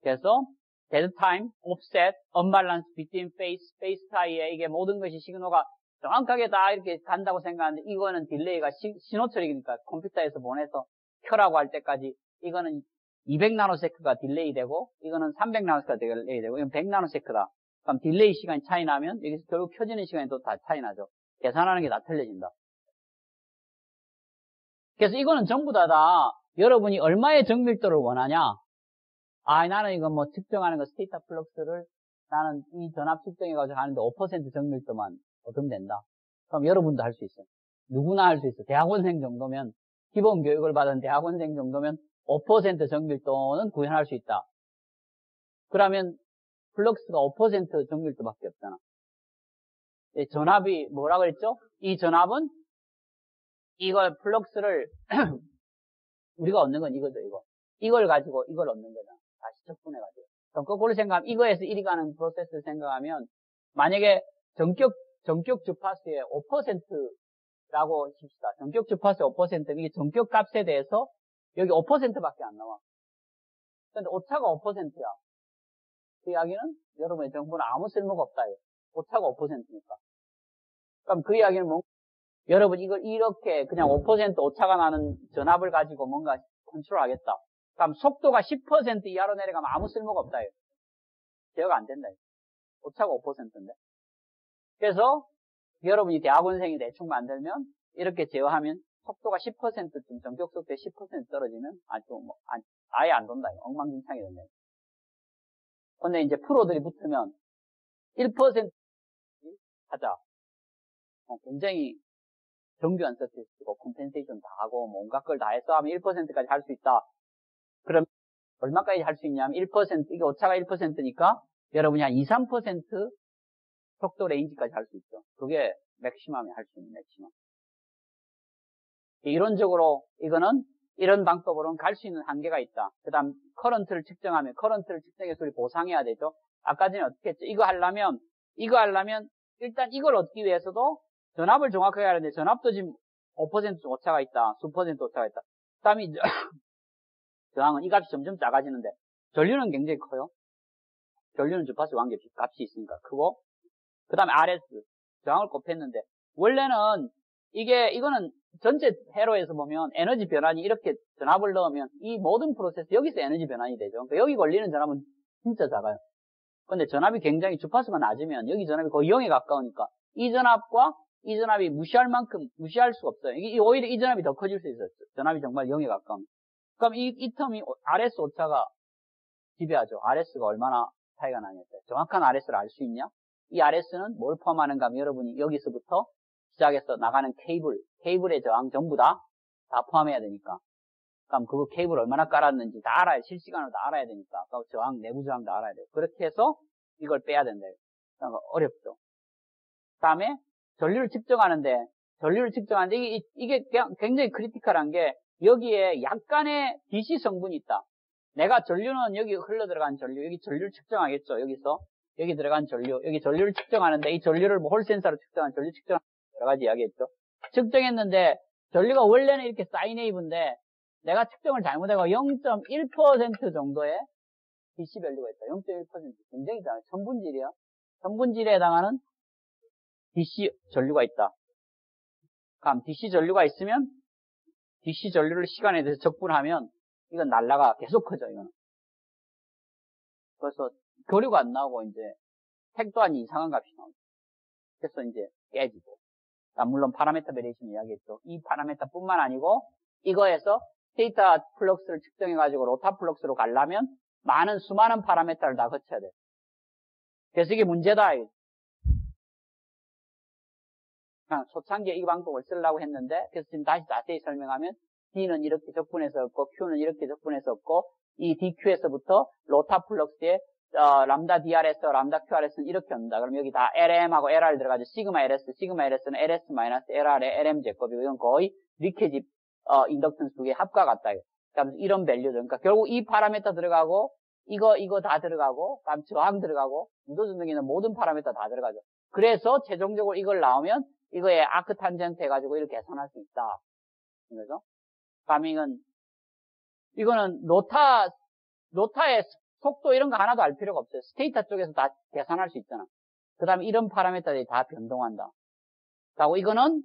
그래서 dead time, offset, unbalance between phase tie에 이게 모든 것이 시그널가 정확하게 다 이렇게 간다고 생각하는데 이거는 딜레이가 신호 처리니까 컴퓨터에서 보내서 켜라고 할 때까지 이거는 200나노세크가 딜레이 되고 이거는 300나노세크가 딜레이 되고 이건 100나노세크다. 그럼 딜레이 시간이 차이 나면 여기서 결국 켜지는 시간이 또 다 차이 나죠. 계산하는 게 다 틀려진다. 그래서 이거는 전부 다 여러분이 얼마의 정밀도를 원하냐? 나는 이거 뭐 측정하는 거 스테이터 플럭스를 나는 이 전압 측정해가지고 하는데 5% 정밀도만 얻으면 된다. 그럼 여러분도 할 수 있어요. 누구나 할 수 있어. 대학원생 정도면, 기본 교육을 받은 대학원생 정도면 5% 정밀도는 구현할 수 있다. 그러면 플럭스가 5% 정밀도밖에 없잖아. 전압이 뭐라 그랬죠? 이 전압은 이걸 플럭스를 우리가 얻는 건 이거죠, 이거. 이걸 가지고 이걸 얻는 거잖아. 다시 척분해가지고. 그럼 거꾸로 생각하면 이거에서 이리 가는 프로세스를 생각하면 만약에 전격 주파수의 5%라고 칩시다. 전격 주파수의 5%는 이게 전격 값에 대해서 여기 5%밖에 안 나와. 근데 오차가 5%야. 그 이야기는 여러분의 정보는 아무 쓸모가 없다. 오차가 5%니까. 그럼 그 이야기는 뭔가 여러분 이걸 이렇게 그냥 5% 오차가 나는 전압을 가지고 뭔가 컨트롤 하겠다. 그럼 속도가 10% 이하로 내려가면 아무 쓸모가 없다. 제어가 안 된다. 오차가 5%인데. 그래서 여러분이 대학원생이 대충 만들면 이렇게 제어하면 속도가 10%쯤 전격 속도에 10% 떨어지면 아예 안 돈다. 엉망진창이 된다. 근데 이제 프로들이 붙으면 1% 하자. 굉장히 정교한 서비스고 컴펜세이션 다 하고 뭔가 걸 다 해서 하면 1%까지 할 수 있다. 그럼 얼마까지 할 수 있냐면 1%, 이게 오차가 1%니까 여러분이 한 2, 3% 속도 레인지까지 할 수 있죠. 그게 맥시멈이 할 수 있는 맥시멈. 이론적으로 이거는 이런 방법으로는 갈 수 있는 한계가 있다. 그 다음 커런트를 측정하면 커런트를 측정해서 우리 보상해야 되죠. 아까 전에 어떻게 했죠? 이거 하려면 일단 이걸 얻기 위해서도 전압을 정확하게 하는데 전압도 지금 5% 오차가 있다. 수퍼센트 오차가 있다. 그 다음에 저항은 이 값이 점점 작아지는데 전류는 굉장히 커요. 전류는 주파수 관계 값이 있으니까 크고, 그 다음에 RS, 저항을 곱했는데, 원래는 이거는 전체 회로에서 보면 에너지 변환이 이렇게 전압을 넣으면 이 모든 프로세스 여기서 에너지 변환이 되죠. 그러니까 여기 걸리는 전압은 진짜 작아요. 근데 전압이 굉장히 주파수가 낮으면 여기 전압이 거의 0에 가까우니까 이 전압과 이 전압이 무시할 만큼 무시할 수가 없어요. 오히려 이 전압이 더 커질 수 있어요. 전압이 정말 0에 가까우면. 그럼 이 텀이 RS 오차가 지배하죠. RS가 얼마나 차이가 나냐고요. 정확한 RS를 알 수 있냐? 이 RS는 뭘 포함하는가 하면 여러분이 여기서부터 시작해서 나가는 케이블의 저항 전부 다 포함해야 되니까. 그럼 그 케이블 얼마나 깔았는지 다 알아야, 실시간으로 다 알아야 되니까. 그 저항, 내부 저항 다 알아야 돼요. 그렇게 해서 이걸 빼야 된다. 그러니까 어렵죠. 그 다음에 전류를 측정하는데 이게 굉장히 크리티컬한 게 여기에 약간의 DC 성분이 있다. 내가 전류는 여기 흘러 들어간 전류, 여기 전류를 측정하겠죠. 여기 들어간 전류, 여기 전류를 측정하는데 이 전류를 홀 센서로 측정한 전류 측정 여러 가지 이야기했죠. 측정했는데 전류가 원래는 이렇게 사인웨이브인데 내가 측정을 잘못해서 0.1% 정도의 DC 밸류가 있다. 0.1% 굉장히 작아요. 천분질이에요. 천분질에 해당하는 DC 전류가 있다. 그럼 DC 전류가 있으면 DC 전류를 시간에 대해서 적분하면 이건 날라가 계속 커져. 이거는. 그래서 교류가 안 나오고 이제 택 또한 이상한 값이 나오죠. 그래서 이제 깨지고. 물론 파라메터 베리에이션 이야기했죠. 이 파라메터뿐만 아니고 이거에서 스테이터 플럭스를 측정해가지고 로타 플럭스로 가려면 수많은 파라메터를 다 거쳐야 돼. 그래서 이게 문제다. 그냥 초창기에 이 방법을 쓰려고 했는데, 그래서 지금 다시 자세히 설명하면 D는 이렇게 적분해서 없고 Q는 이렇게 적분해서 없고 이 DQ에서부터 로타 플럭스에 람다 DRS, 람다 QRS는 이렇게 옵니다. 그럼 여기 다 LM하고 LR 들어가죠. 시그마 LS, 시그마 LS는 LS-LR의 LM 제곱이고 이건 거의 리케지 인덕턴스 두 개 합과 같다. 그러니까 이런 밸류들. 그러니까 결국 이 파라메터 들어가고 이거 다 들어가고 다음 저항 들어가고 유도전등에는 모든 파라메터 다 들어가죠. 그래서 최종적으로 이걸 나오면 이거에 아크 탄젠트 해가지고 이렇게 계산할 수 있다. 그래서 이거는 로타의 속도 이런 거 하나도 알 필요가 없어요. 스테이터 쪽에서 다 계산할 수 있잖아. 그 다음에 이런 파라미터들이 다 변동한다. 그리고 이거는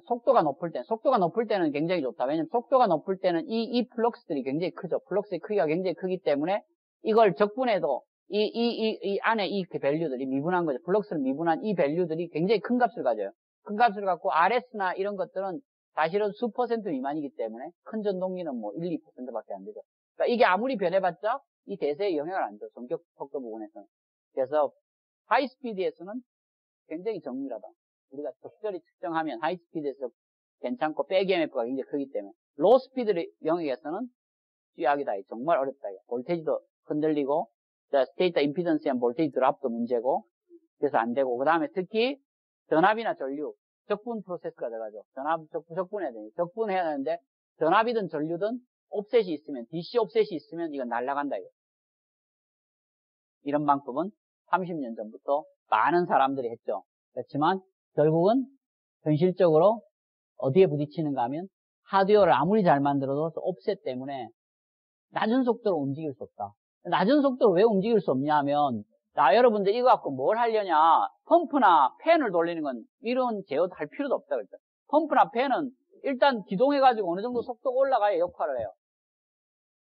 속도가 높을 때는 굉장히 좋다. 왜냐면 속도가 높을 때는 이 플럭스들이 굉장히 크죠. 플럭스의 크기가 굉장히 크기 때문에 이걸 적분해도 이 안에 이 밸류들이 미분한 거죠. 플럭스를 미분한 이 밸류들이 굉장히 큰 값을 가져요. 큰 값을 갖고 RS나 이런 것들은 사실은 수 퍼센트 미만이기 때문에 큰 전동기는 뭐 1, 2%밖에 안 되죠. 그러니까 이게 아무리 변해봤자 이 대세에 영향을 안 줘. 전격 속도 부분에서는. 그래서 하이스피드에서는 굉장히 정밀하다. 우리가 적절히 측정하면 하이스피드에서 괜찮고 백EMF가 굉장히 크기 때문에 로스피드 영역에서는 쥐약이다. 정말 어렵다. 볼테이지도 흔들리고 스테이터 임피던스에 대한 볼테이지 드랍도 문제고 그래서 안 되고 그 다음에 특히 전압이나 전류 적분 프로세스가 들어가죠. 적분해야 되니 적분해야 하는데 전압이든 전류든 옵셋이 있으면 DC 옵셋이 있으면 이건 날아간다. 이런 방법은 30년 전부터 많은 사람들이 했죠. 그렇지만 결국은 현실적으로 어디에 부딪히는가 하면 하드웨어를 아무리 잘 만들어도 옵셋 때문에 낮은 속도로 움직일 수 없다. 낮은 속도로 왜 움직일 수 없냐 하면 여러분들 이거 갖고 뭘 하려냐 펌프나 팬을 돌리는 건 이런 제어도 할 필요도 없다 그랬죠. 펌프나 팬은 일단 기동해가지고 어느 정도 속도가 올라가야 역할을 해요.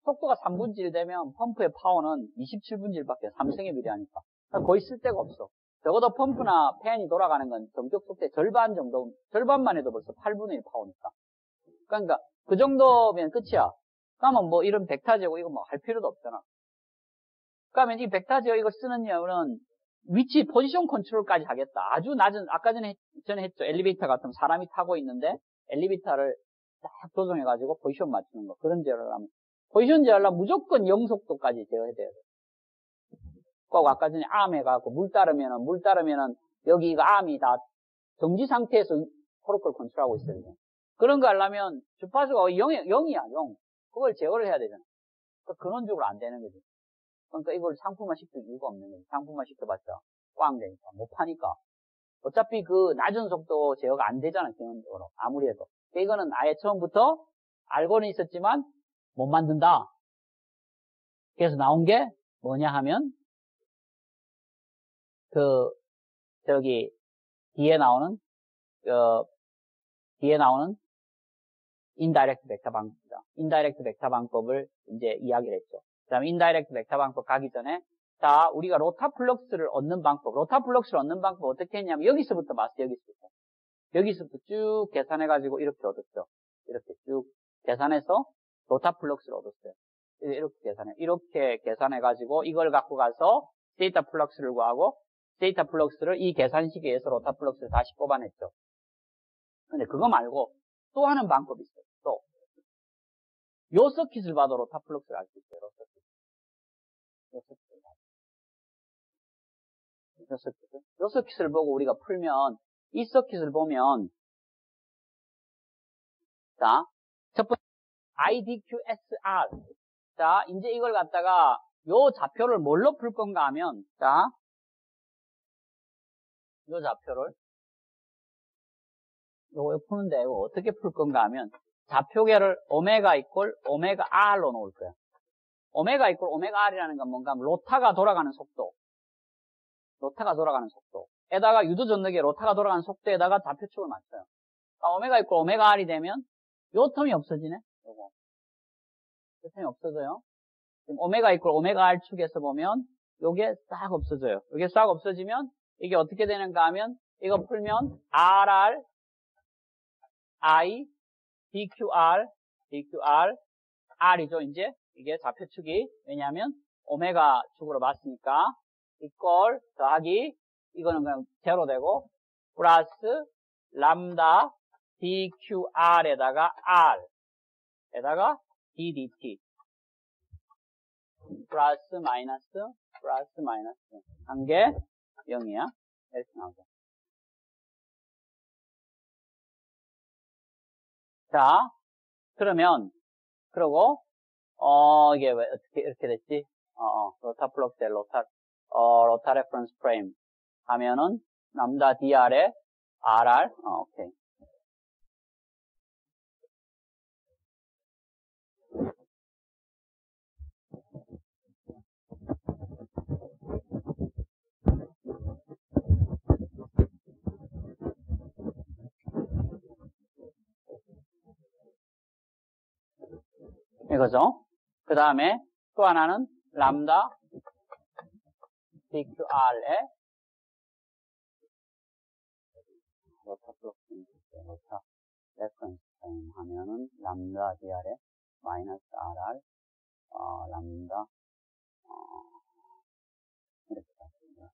속도가 3분질 되면 펌프의 파워는 27분질밖에 삼성에 비례하니까 거의 쓸데가 없어. 적어도 펌프나 팬이 돌아가는 건 정적 속도의 절반 정도, 절반만 해도 벌써 8분의 1 파워니까. 그러니까 그 정도면 끝이야. 그러면 뭐 이런 벡타제고 이거 뭐 할 필요도 없잖아. 그러면 이 벡타제어 이걸 쓰는 이유는 위치 포지션 컨트롤까지 하겠다. 아주 낮은 아까 전에 했죠. 엘리베이터 같은 사람이 타고 있는데 엘리베이터를 딱 조정해가지고 포지션 맞추는 거 그런 제어를 하면 포지션 제어하려면 무조건 0속도까지 제어해야 돼요. 꼭 아까 전에 암 해갖고 물 따르면은 여기 이거 암이 다 정지 상태에서 프로토콜 컨트롤하고 있어야 돼요. 그런 거 하려면 주파수가 0이야 0. 그걸 제어를 해야 되잖아. 그러니까 근원적으로 안 되는 거지. 그러니까 이걸 상품화 시킬 이유가 없는 거지. 상품화 시켜봤자 꽝 되니까 못 파니까. 어차피 그 낮은 속도 제어가 안 되잖아 기본적으로 아무리 해도. 그러니까 이거는 아예 처음부터 알고는 있었지만 못 만든다. 그래서 나온 게 뭐냐 하면 그, 저기, 뒤에 나오는 인다이렉트 벡터 방법이다. 인다이렉트 벡터 방법을 이제 이야기를 했죠. 그 다음에 인다이렉트 벡터 방법 가기 전에, 자, 우리가 로타플럭스를 얻는 방법 어떻게 했냐면, 여기서부터 봤어요, 여기서부터 쭉 계산해가지고 이렇게 얻었죠. 이렇게 쭉 계산해서 로타플럭스를 얻었어요. 이렇게 계산해가지고 이걸 갖고 가서 세이타 플럭스를 구하고, 세이타 플럭스를 이 계산식에 의해서 로타플럭스를 다시 뽑아냈죠. 근데 그거 말고 또 하는 방법이 있어요. 또. 요 서킷을 봐도 로타플럭스를 알 수 있어요. 요 서킷을 보고 우리가 풀면, 이 서킷을 보면, 자, 첫 번째, IDQSR. 자, 이제 이걸 갖다가, 요 좌표를 뭘로 풀 건가 하면, 자, 요 좌표를, 요거 푸는데, 이거 어떻게 풀 건가 하면, 좌표계를 오메가 이퀄 오메가 R로 놓을 거야. 오메가 이퀄 오메가 R이라는 건 뭔가 하면, 로타가 돌아가는 속도. 에다가 유도 전력의 로타가 돌아가는 속도에다가 좌표축을 맞춰요. 그러니까 오메가 이퀄 오메가 R이 되면, 요 텀이 없어지네? 요거. 요 텀이 없어져요. 지금 오메가 이퀄 오메가 R 축에서 보면, 요게 싹 없어져요. 요게 싹 없어지면, 이게 어떻게 되는가 하면, 이거 풀면, RR, I, DQR, R이죠, 이제. 이게 좌표축이. 왜냐하면, 오메가 축으로 봤으니까, 이퀄, 더하기, 이거는 그냥 제로 되고, 플러스, 람다, DQR에다가 R, 에다가 DDT. 플러스, 마이너스, 한 개, 0이야. 이렇게 나오죠. 자, 그러면, 그러고, 이게 왜, 어떻게, 이렇게 됐지? 로타플럭스, 로타 레퍼런스 프레임 하면은, 람다 DR에 RR, 오케이. 이거죠. 그 다음에 또 하나는 람다 DQR에 로타 레퍼런스 프레임 하면은 람다 DR에 마이너스 RR 람다 이렇게 됩니다.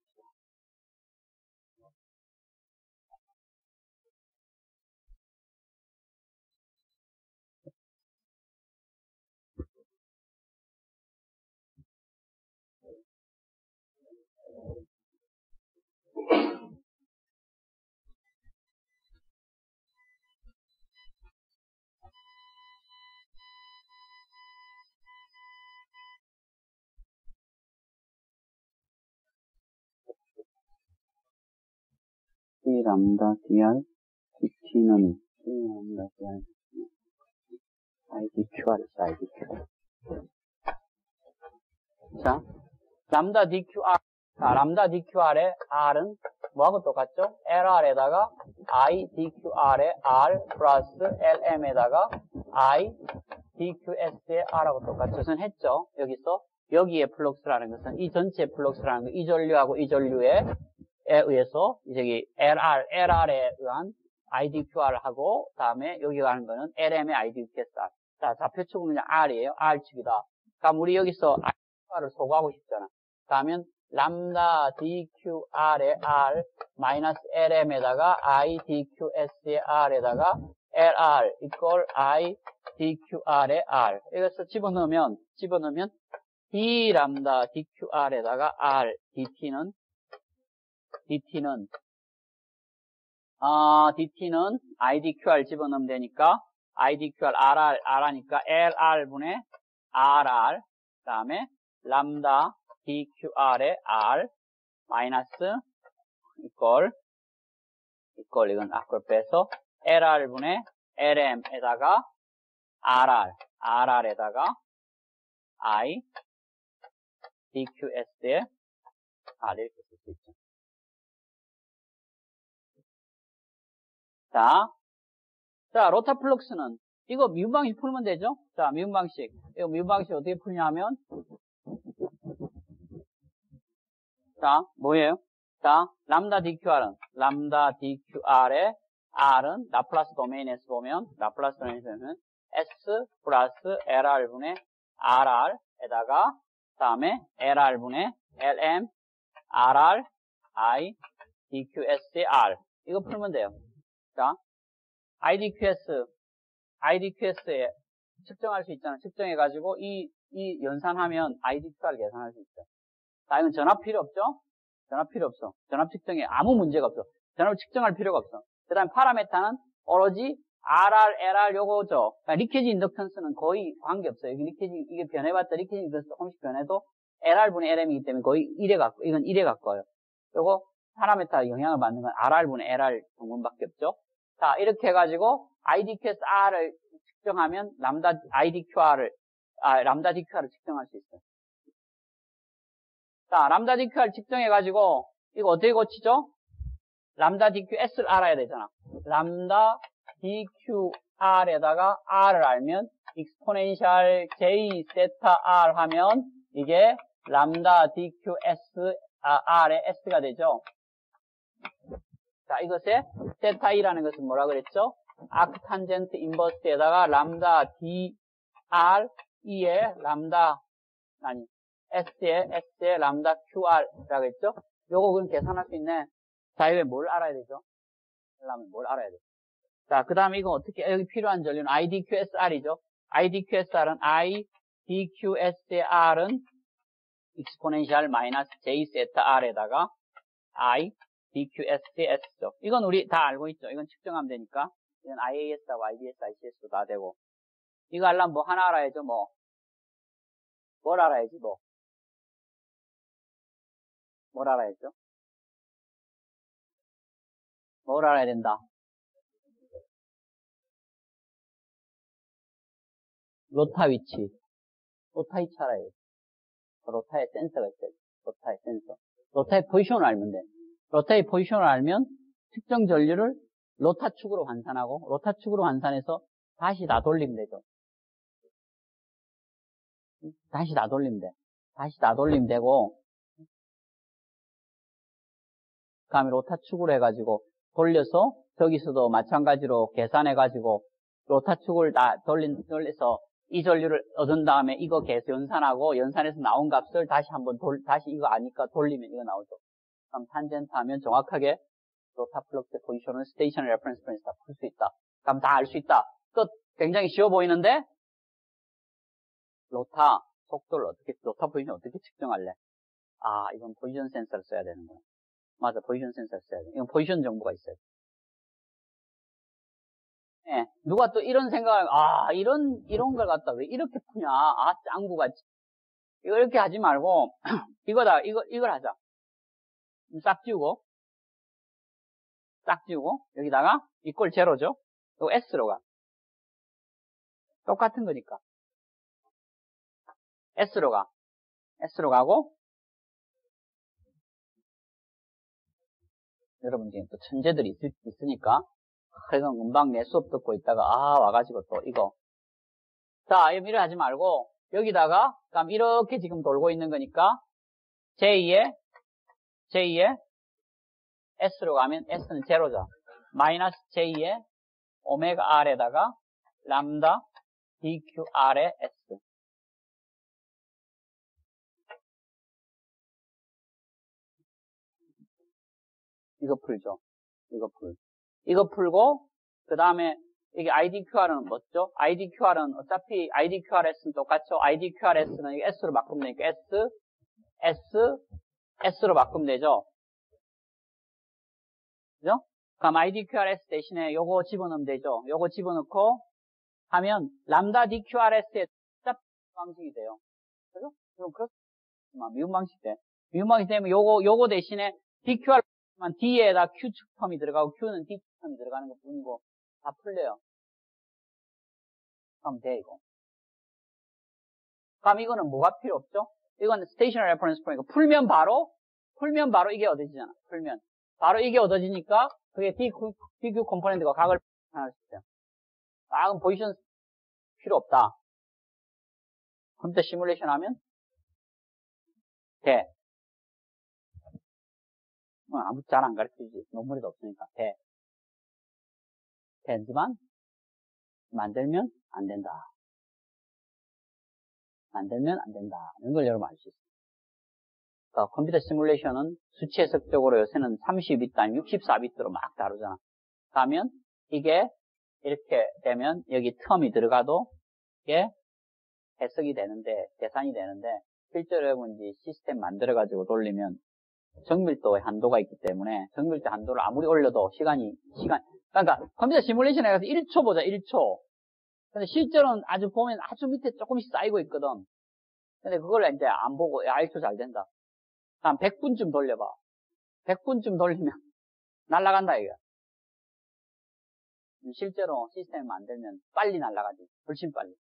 C 람다 DR DT는 C 람다 DR IDQR 자, 람다 DQR 람다 DQR의 R은 뭐하고 똑같죠? LR에다가 I DQR의 R 플러스 LM에다가 I DQS의 R하고 똑같죠. 우선 했죠. 여기에 플럭스라는 것은 이 전체 플럭스라는 거, 이 전류하고 이 전류에 의해서 저기 LR에 의한 IDQR하고 다음에 여기 가는 거는 LM의 IDQSR. 자, 좌표축은 그냥 R이에요. R축이다. 그럼 우리 여기서 IDQR을 소구하고 싶잖아. 그러면 람다 DQR의 R 마이너스 LM에다가 IDQS의 R에다가 LR 이퀄 IDQR의 R. 이것을 집어넣으면 D 람다 DQR에다가 R DT는 IDQR 집어넣으면 되니까 IDQR RR 하니까 LR분의 RR 그 다음에 람다 DQR의 R 마이너스 이건 앞걸 빼서 LR분의 LM에다가 RR에다가 I DQS의 R 이렇게 쓸 수 있죠. 자, 로타 플럭스는 이거 미분 방식 풀면 되죠? 자, 미분 방식. 이거 미분 방식 어떻게 풀냐면, 자, 뭐예요? 자, 람다 DQR은, 람다 DQR의 R은 라플라스 도메인에서 보면, S 플러스 LR분의 RR에다가, 다음에 LR분의 LM, RR, I, DQS의 R. 이거 풀면 돼요. 자, IDQS에 측정할 수 있잖아. 측정해가지고, 이 연산하면 IDQR 계산할 수 있어. 자, 이건 전압 필요 없죠? 전압 필요 없어. 전압 측정에 아무 문제가 없어. 전압을 측정할 필요가 없어. 그 다음에 파라메타는 오로지 RR, LR 요거죠. 그러니까 리케지 인덕턴스는 거의 관계없어요. 여기 리케지, 이게 변해봤자 리케지 인덕턴스 조금씩 변해도 LR분의 LM이기 때문에 거의 1에 갖고, 이건 1에 가까워요. 요거 파라메타 영향을 받는 건 RR분의 LR 성분밖에 없죠. 자, 이렇게 해가지고 IDQSR을 측정하면 람다 DQR을 측정할 수 있어요. 자, 람다 DQR 측정해가지고, 이거 어떻게 고치죠? 람다 DQS를 알아야 되잖아. 람다 DQR에다가 R을 알면, 익스포넨셜 J 세타 R 하면, 이게 람다 DQS, R의 S가 되죠. 자, 이것에 세타 E라는 것은 뭐라 그랬죠? 아크탄젠트 인버스에다가 람다 DR, E에 람다, S에 람다 QR라고 했죠? 요거 그럼 계산할 수 있네. 자, 이거 뭘 알아야 되죠? 하려면 뭘 알아야 돼? 자, 그 다음에 이거 어떻게, 여기 필요한 전류는 IDQSR이죠? IDQSR은 IDQS의 R은 exponential 마이너스 J 세타 R에다가 IDQS의 S죠. 이건 우리 다 알고 있죠? 이건 측정하면 되니까. 이건 IAS하고 IDS, ICS도 다 되고. 이거 하려면 뭐 하나 알아야죠, 뭐. 뭘 알아야지, 뭐. 뭘 알아야죠? 뭘 알아야 된다? 로타 위치. 로타 위치 알아야 돼. 로타의 센서가 있어요. 로타의 센서. 로타의 포지션을 알면 돼. 로타의 포지션을 알면 특정 전류를 로타 축으로 환산하고, 로타 축으로 환산해서 다시 다 돌리면 되죠. 다시 다 돌리면 돼. 다시 다 돌리면 되고, 그 다음에 로타 축으로 해가지고 돌려서 저기서도 마찬가지로 계산해가지고 로타 축을 다 돌려서 이 전류를 얻은 다음에 이거 계속 연산하고 연산해서 나온 값을 다시 한번 다시 이거 아니까 돌리면 이거 나오죠. 그럼 탄젠트 하면 정확하게 로타 플럭스 포지션을 스테이션 레퍼런스 프레임에서 다 풀 수 있다. 그럼 다 알 수 있다. 끝. 굉장히 쉬워 보이는데 로타 속도를 로타 포지션 어떻게 측정할래? 아, 이건 포지션 센서를 써야 되는구나. 맞아, 포지션 센서를 써야 돼. 이건 포지션 정보가 있어요. 예, 누가 또 이런 생각을, 이런 걸 갖다 왜 이렇게 푸냐? 짱구같이. 이거 이렇게 하지 말고, 이걸 하자. 싹 지우고, 여기다가, 이꼴 제로죠? 이거 S로 가. 똑같은 거니까. S로 가고, 여러분 지금 또 천재들이 있으니까, 이건 금방 내 수업 듣고 있다가, 와가지고 또 이거. 자, 이래 하지 말고, 여기다가, 그럼 이렇게 지금 돌고 있는 거니까, J에 S로 가면 S는 제로죠. 마이너스 J에 오메가 R에다가 람다 DQR의 S. 이거 풀죠. 이거 풀고, 그 다음에 이게 IDQR은 뭐죠? IDQR은 어차피 IDQRS는 똑같죠? IDQRS는 S로 바꾸면 되니까 S로 바꾸면 되죠? 그죠? 그럼 IDQRS 대신에 요거 집어넣으면 되죠? 요거 집어넣고 하면 람다 DQRS의 방식이 돼요. 그죠? 그럼 미분 방식 돼. 미분 방식 되면 요거 대신에 DQR만 D에다 Q축 텀이 들어가고 Q는 D축 텀이 들어가는 것 뿐이고 다 풀려요. 그럼 돼, 이거. 그럼 이거는 뭐가 필요 없죠? 이거는 스테이셔너리 레퍼런스 포인트. 풀면 바로 이게 얻어지잖아. 바로 이게 얻어지니까 그게 DQ 컴포넌트가 각을 나타낼 수 있어요. 각은 포지션 필요 없다. 컴퓨터 시뮬레이션 하면 돼. 아무도 잘 안 가르쳐주지. 논문에도 없으니까. 돼. 되지만 만들면 안 된다. 만들면 안 된다. 이런 걸 여러분 알 수 있어요. 그러니까 컴퓨터 시뮬레이션은 수치 해석적으로 요새는 32비트 아니면 64비트로 막 다루잖아. 그러면 이게 이렇게 되면 여기 텀이 들어가도 이게 해석이 되는데, 계산이 되는데, 실제로 여러분 이제 시스템 만들어가지고 돌리면 정밀도의 한도가 있기 때문에 정밀도 한도를 아무리 올려도 그러니까 컴퓨터 시뮬레이션에 가서 1초 보자, 1초. 근데 실제로는 보면 아주 밑에 조금씩 쌓이고 있거든. 근데 그걸 이제 안 보고, 야, 1초 잘 된다. 한 100분쯤 돌려봐. 100분쯤 돌리면 날아간다, 이거. 실제로 시스템을 만들면 빨리 날아가지. 훨씬 빨리.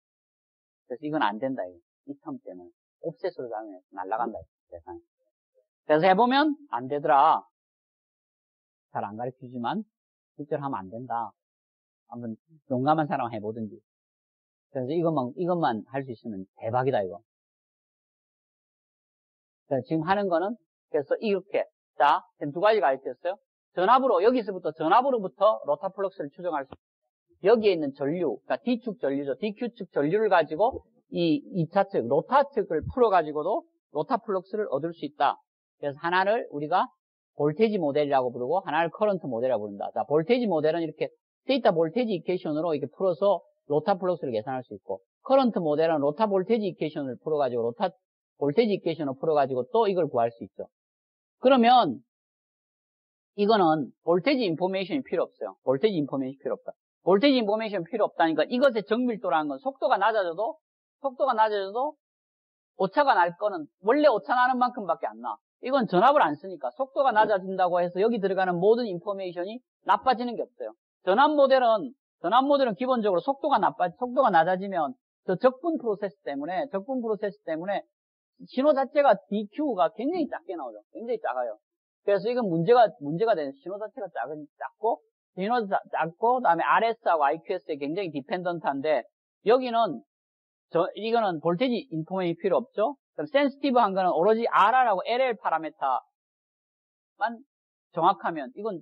그래서 이건 안 된다, 이거. 이 텀 때는. 옵셋으로 가면 날아간다, 세상에. 그래서 해보면 안 되더라. 잘 안 가르쳐주지만 실제로 하면 안 된다. 한번 용감한 사람 해보든지. 그래서 이것만 할 수 있으면 대박이다, 이거. 그래서 지금 하는 거는, 그래서 이렇게. 자, 지금 두 가지 가르쳤어요. 여기서부터 전압으로부터 로타 플럭스를 추정할 수 있어요. 여기에 있는 전류, 그러니까 D축 전류죠. DQ축 전류를 가지고 이 2차 측, 로타 측을 풀어가지고도 로타 플럭스를 얻을 수 있다. 그래서 하나를 우리가 볼테이지 모델이라고 부르고 하나를 커런트 모델이라고 부른다. 자, 볼테이지 모델은 이렇게 데이터 볼테이지 이퀘이션으로 이렇게 풀어서 로타 플럭스를 계산할 수 있고, 커런트 모델은 로타 볼테이지 이퀘이션을 풀어가지고 로타 볼테이지 이퀘이션을 풀어가지고 또 이걸 구할 수 있죠. 그러면 이거는 볼테이지 인포메이션이 필요 없어요. 볼테이지 인포메이션이 필요 없다. 볼테이지 인포메이션 필요 없다니까 이것의 정밀도라는 건 속도가 낮아져도 오차가 날 거는 원래 오차 나는 만큼밖에 안 나. 이건 전압을 안 쓰니까 속도가 낮아진다고 해서 여기 들어가는 모든 인포메이션이 나빠지는 게 없어요. 전압 모델은 기본적으로 속도가 낮아지면 저 적분 프로세스 때문에 신호 자체가 DQ가 굉장히 작게 나오죠. 굉장히 작아요. 그래서 이건 문제가 되는 신호 자체가 작고 그다음에 RS하고 IQS에 굉장히 디펜던트한데 이거는 볼테이지 인포메이션이 필요 없죠. 그럼 센시티브한 거는 오로지 RR하고 LL 파라미터만 정확하면 이건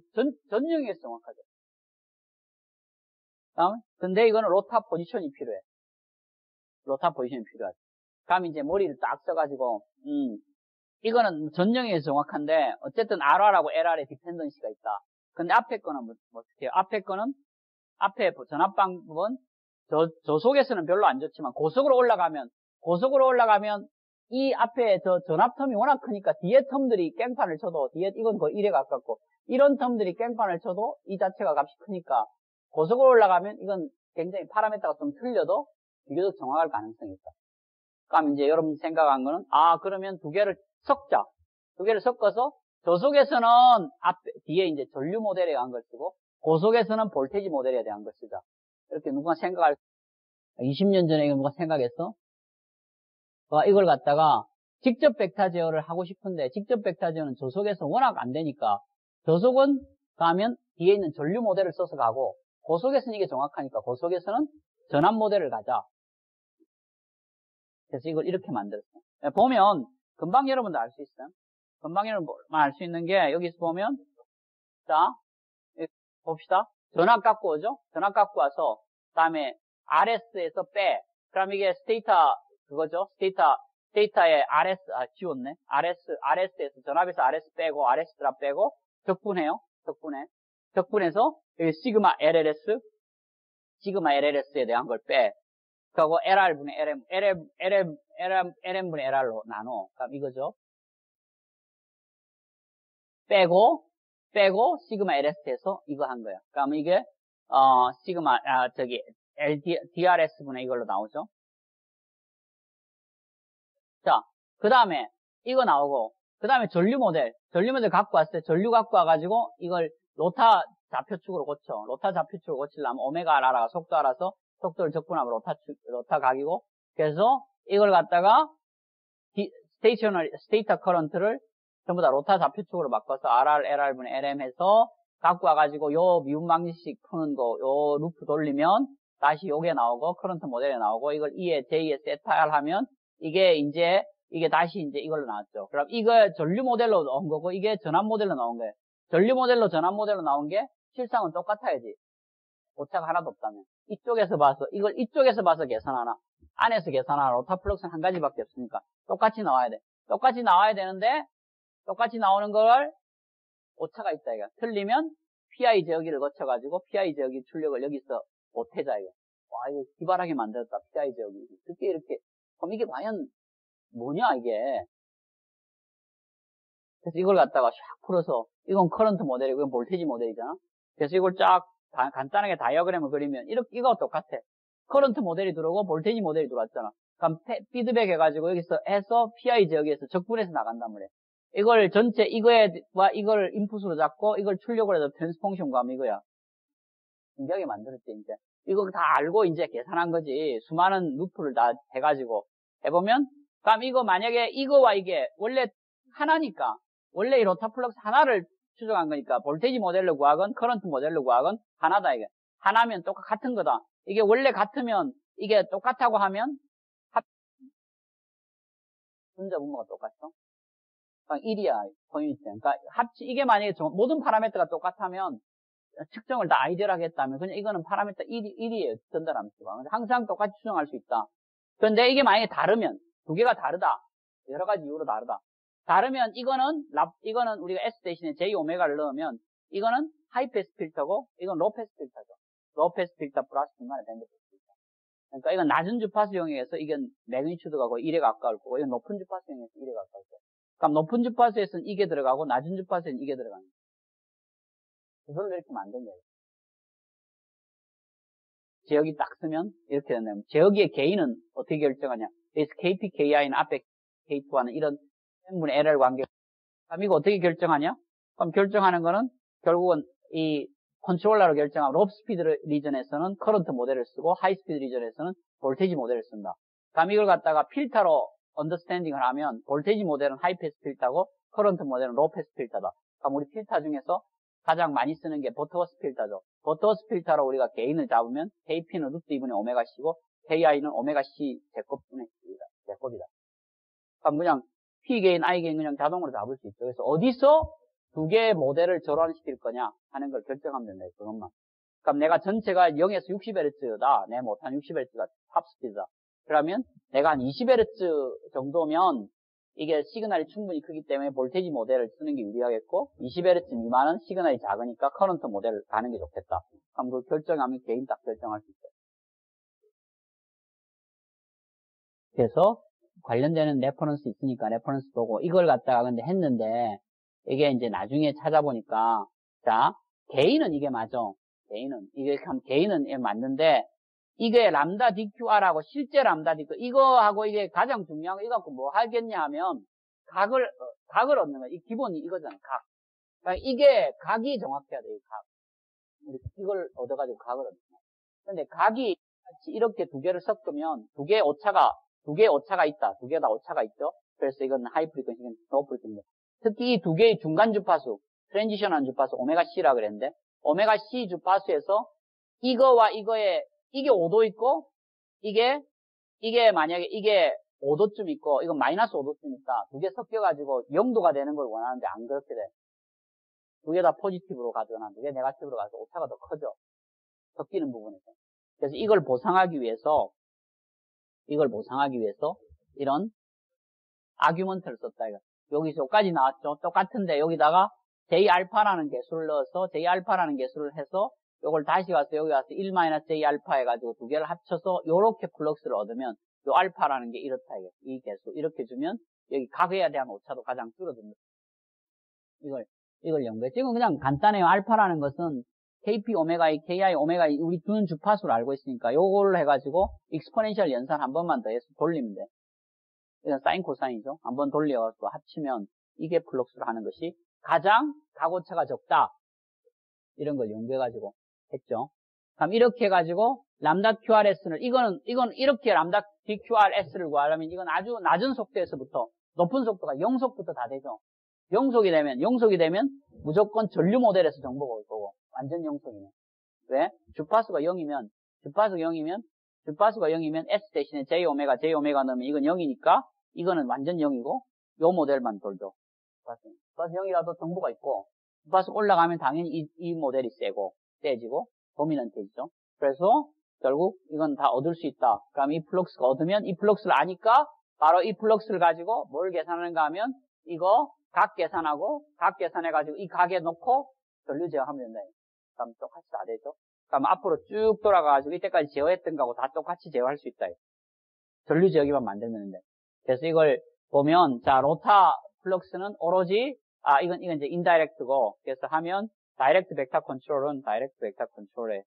전용에서 정확하죠. 근데 이거는 로타 포지션이 필요해. 로타 포지션이 필요하죠. 그럼 이제 머리를 딱 써가지고 이거는 전용에서 정확한데 어쨌든 RR하고 LR에 디펜던시가 있다. 근데 앞에 거는 어떻게 해요? 앞에 전압 방법은 저속에서는 별로 안 좋지만 고속으로 올라가면 이 앞에 저 전압 텀이 워낙 크니까 뒤에 텀들이 깽판을 쳐도 이건 거의 1에 가깝고 이런 텀들이 깽판을 쳐도 이 자체가 값이 크니까 고속으로 올라가면 이건 굉장히 파라미터가 좀 틀려도 비교적 정확할 가능성이 있다. 그럼 이제 여러분 생각한 거는 그러면 두 개를 섞자. 두 개를 섞어서 저속에서는 뒤에 이제 전류 모델에 대한 걸 쓰고 고속에서는 볼테이지 모델에 대한 걸 쓰자. 이렇게 누가 20년 전에 누가 생각했어? 이걸 갖다가 직접 벡터 제어를 하고 싶은데 직접 벡터 제어는 저속에서 워낙 안 되니까 저속은 가면 뒤에 있는 전류 모델을 써서 가고 고속에서는 이게 정확하니까 고속에서는 전압 모델을 가자. 그래서 이걸 이렇게 만들었어요. 보면 금방 여러분도 알 수 있어요. 금방 여러분 알 수 있는 게 여기서 보면 자 봅시다. 전압 갖고 오죠. 전압 갖고 와서 그다음에 RS에서 빼. 그럼 이게 스테이터 그거죠. 스테이터의 RS 지웠네. RS에서 전압에서 RS 빼고 RS 드랍 빼고 적분해요. 적분해서 여기 시그마 LLS에 대한 걸 빼. 그리고 LR분의 LM분의 LR로 나눠. 그럼 이거죠. 빼고 시그마 LS에서 이거 한 거예요. 그럼 이게 시그마 DRS분의 이걸로 나오죠. 자, 그 다음에 이거 나오고 그 다음에 전류 모델 갖고 왔어요. 전류 갖고 와가지고 이걸 로타 좌표축으로 고치려면 오메가 알아가 속도 알아서 속도를 적분하면 로타 각이고 그래서 이걸 갖다가 스테이터 커런트를 전부 다 로타 좌표축으로 바꿔서 RR, LR분의 LM 해서 갖고 와가지고 요 미분방정식 푸는 거, 요 루프 돌리면 다시 요게 나오고 커런트 모델에 나오고 이걸 E에 J에 세타를 하면 이게 다시 이제 이걸로 나왔죠. 그럼 이거 전류 모델로 나온 거고 이게 전압 모델로 나온 거예요. 전류 모델로 전압 모델로 나온 게 실상은 똑같아야지. 오차가 하나도 없다면. 이쪽에서 봐서 계산하나 안에서 계산하나 로타 플럭스는 한 가지밖에 없으니까 똑같이 나와야 돼. 똑같이 나와야 되는데 똑같이 나오는 걸 오차가 있다 이거. 틀리면 PI 제어기를 거쳐가지고 PI 제어기 출력을 여기서 못해자 이거. 와 이거 기발하게 만들었다 PI 제어기. 이렇게 그럼 이게 과연 뭐냐 이게. 그래서 이걸 갖다가 샥 풀어서 이건 커런트 모델이고 이건 볼테이지 모델이잖아. 그래서 이걸 쫙 간단하게 다이어그램을 그리면 이거 똑같아. 커런트 모델이 들어오고 볼테이지 모델이 들어왔잖아. 그럼 피드백 해가지고 여기서 해서 PI 제어기에서 적분해서 나간단 말이야. 이걸 전체 이걸 인풋으로 잡고 이걸 출력을 해서 트랜스펑션 구하면 이거야. 신기하게 만들었지 이제. 이거 다 알고 이제 계산한 거지. 수많은 루프를 다 해가지고 해보면 그럼 이거 만약에 이거와 이게 원래 하나니까 원래 이 로타 플럭스 하나를 추정한 거니까 볼테이지 모델로 구하건 커런트 모델로 구하건 하나다 이게. 하나면 같은 거다. 이게 원래 같으면 이게 똑같다고 하면 분자 분모가 똑같죠? 그러니까 1이야 포인트. 그러니까 이게 만약에 모든 파라미터가 똑같다면 측정을 다 아이디얼하게 했다면 그냥 이거는 파라미터 1이에요. 전달함수가. 항상 똑같이 추정할 수 있다. 그런데 이게 만약에 다르면 두 개가 다르다. 여러 가지 이유로 다르다. 다르면 이거는 우리가 S 대신에 J 오메가를 넣으면 이거는 하이 패스 필터고 이건 로우 패스 필터죠. 로우 패스 필터 플러스 중간에 밴드 패스 필터. 그러니까 이건 낮은 주파수 영역에서 이건 매그니튜드가 거의 1에 가까울 거고 이건 높은 주파수 영역에서 1에 가까울 거고. 그럼 높은 주파수에서는 이게 들어가고 낮은 주파수에는 이게 들어가는 거예요. 그걸로 이렇게 만든 거예요. 제어기 딱 쓰면 이렇게 된다면 제어기의 개인은 어떻게 결정하냐. 그래서 KP, KI는 앞에 K2와는 이런 n분의 LR 관계. 그럼 이거 어떻게 결정하냐? 그럼 결정하는 거는 결국은 이 컨트롤러로 결정하면 롭 스피드 리전에서는 커런트 모델을 쓰고 하이 스피드 리전에서는 볼테이지 모델을 쓴다. 그럼 이걸 갖다가 필터로 언더스탠딩을 하면 볼테이지 모델은 하이 패스 필터고 커런트 모델은 로우 패스 필터다. 그럼 우리 필터 중에서 가장 많이 쓰는 게 버터워스 필터죠. 버터워스 필터로 우리가 게인을 잡으면 KP는 루트 2분의 오메가 C고 KI는 오메가 C 제곱분의 제곱이다. 그럼 그냥 P 게인, I 게인 그냥 자동으로 잡을 수 있죠. 그래서 어디서 두 개의 모델을 절환시킬 거냐 하는 걸 결정하면 된다. 그것만. 그럼 내가 전체가 0에서 60Hz다. 내 못한 60Hz가 탑스피드다. 그러면 내가 한 20Hz 정도면 이게 시그널이 충분히 크기 때문에 볼테이지 모델을 쓰는 게 유리하겠고 20Hz 미만은 시그널이 작으니까 커런트 모델을 가는 게 좋겠다. 그럼 그걸 결정하면 개인 딱 결정할 수 있어요. 그래서 관련되는 레퍼런스 있으니까 레퍼런스 보고 이걸 갖다가 근데 했는데 이게 이제 나중에 찾아보니까 자 개인은 이게 맞아. 개인은 맞는데 이게 람다 DQR하고 실제 람다 DQ 이거하고 이게 가장 중요한 거 이거 갖고 뭐 하겠냐 하면 각을 얻는 거야. 이 기본이 이거잖아. 각. 그러니까 이게 각이 정확해야 돼. 이 각. 이걸 얻어가지고 각을 얻는 거야. 근데 각이 이렇게 두 개를 섞으면 두 개의 오차가 있다. 두 개 다 오차가 있죠. 그래서 이건 하이 프리퀀시, 이건 로우 프리퀀시. 특히 이 두 개의 중간 주파수, 트랜지션한 주파수 오메가 C라 그랬는데 오메가 C 주파수에서 이거와 이거의 이게 5도 있고 이게 만약에 이게 5도쯤 있고 이건 마이너스 5도쯤 있다. 두 개 섞여가지고 0도가 되는 걸 원하는데 안 그렇게 돼. 두 개 다 포지티브로 가거나 두 개 네거티브로 가서 오차가 더 커져. 섞이는 부분에서. 그래서 이걸 보상하기 위해서 이런 아규먼트를 썼다. 이거. 여기서 여기까지 나왔죠. 똑같은데 여기다가 J알파라는 개수를 넣어서 J알파라는 개수를 해서 요걸 다시 가서 여기 와서 1-J알파 해가지고 두 개를 합쳐서 요렇게 플럭스를 얻으면 요 알파라는 게 이렇다. 이 개수 이렇게 주면 여기 각에 대한 오차도 가장 줄어듭니다. 이걸 연구해. 지금 그냥 간단해요. 알파라는 것은 KP 오메가 E, KI 오메가 E 우리 두는 주파수를 알고 있으니까 요걸 해가지고 익스포넨셜 연산 한 번만 더 해서 돌리면 돼. 이건 사인 코사인이죠. 한 번 돌려가지고 합치면 이게 플럭스를 하는 것이 가장 각오차가 적다. 이런 걸 연구해가지고 했죠. 그럼 이렇게 해가지고 람다 QRS를 이건 이렇게 람다 DQRS를 구하려면 이건 아주 낮은 속도에서부터 높은 속도가 0속부터 다 되죠. 영속이 되면 무조건 전류 모델에서 정보가 올 거고, 완전 영속이네. 왜? 주파수가 0이면 S 대신에 J 오메가 넣으면 이건 0이니까, 이거는 완전 0이고, 요 모델만 돌죠. 주파수 0이라도 정보가 있고, 주파수 올라가면 당연히 이 모델이 세지고, 도미넌트이죠. 그래서, 결국 이건 다 얻을 수 있다. 그럼 이 플럭스가 얻으면 이 플럭스를 아니까 바로 이 플럭스를 가지고 뭘 계산하는가 하면 이거 각 계산해가지고 이 각에 놓고 전류 제어하면 된다. 그럼 똑같이 다 되죠. 그럼 앞으로 쭉 돌아가가지고 이때까지 제어했던 거하고 다 똑같이 제어할 수 있다. 전류 제어기만 만들면 돼. 그래서 이걸 보면 자 로타 플럭스는 오로지 이건 이제 인다이렉트고 그래서 하면 다이렉트 벡터 컨트롤은 다이렉트 벡터 컨트롤에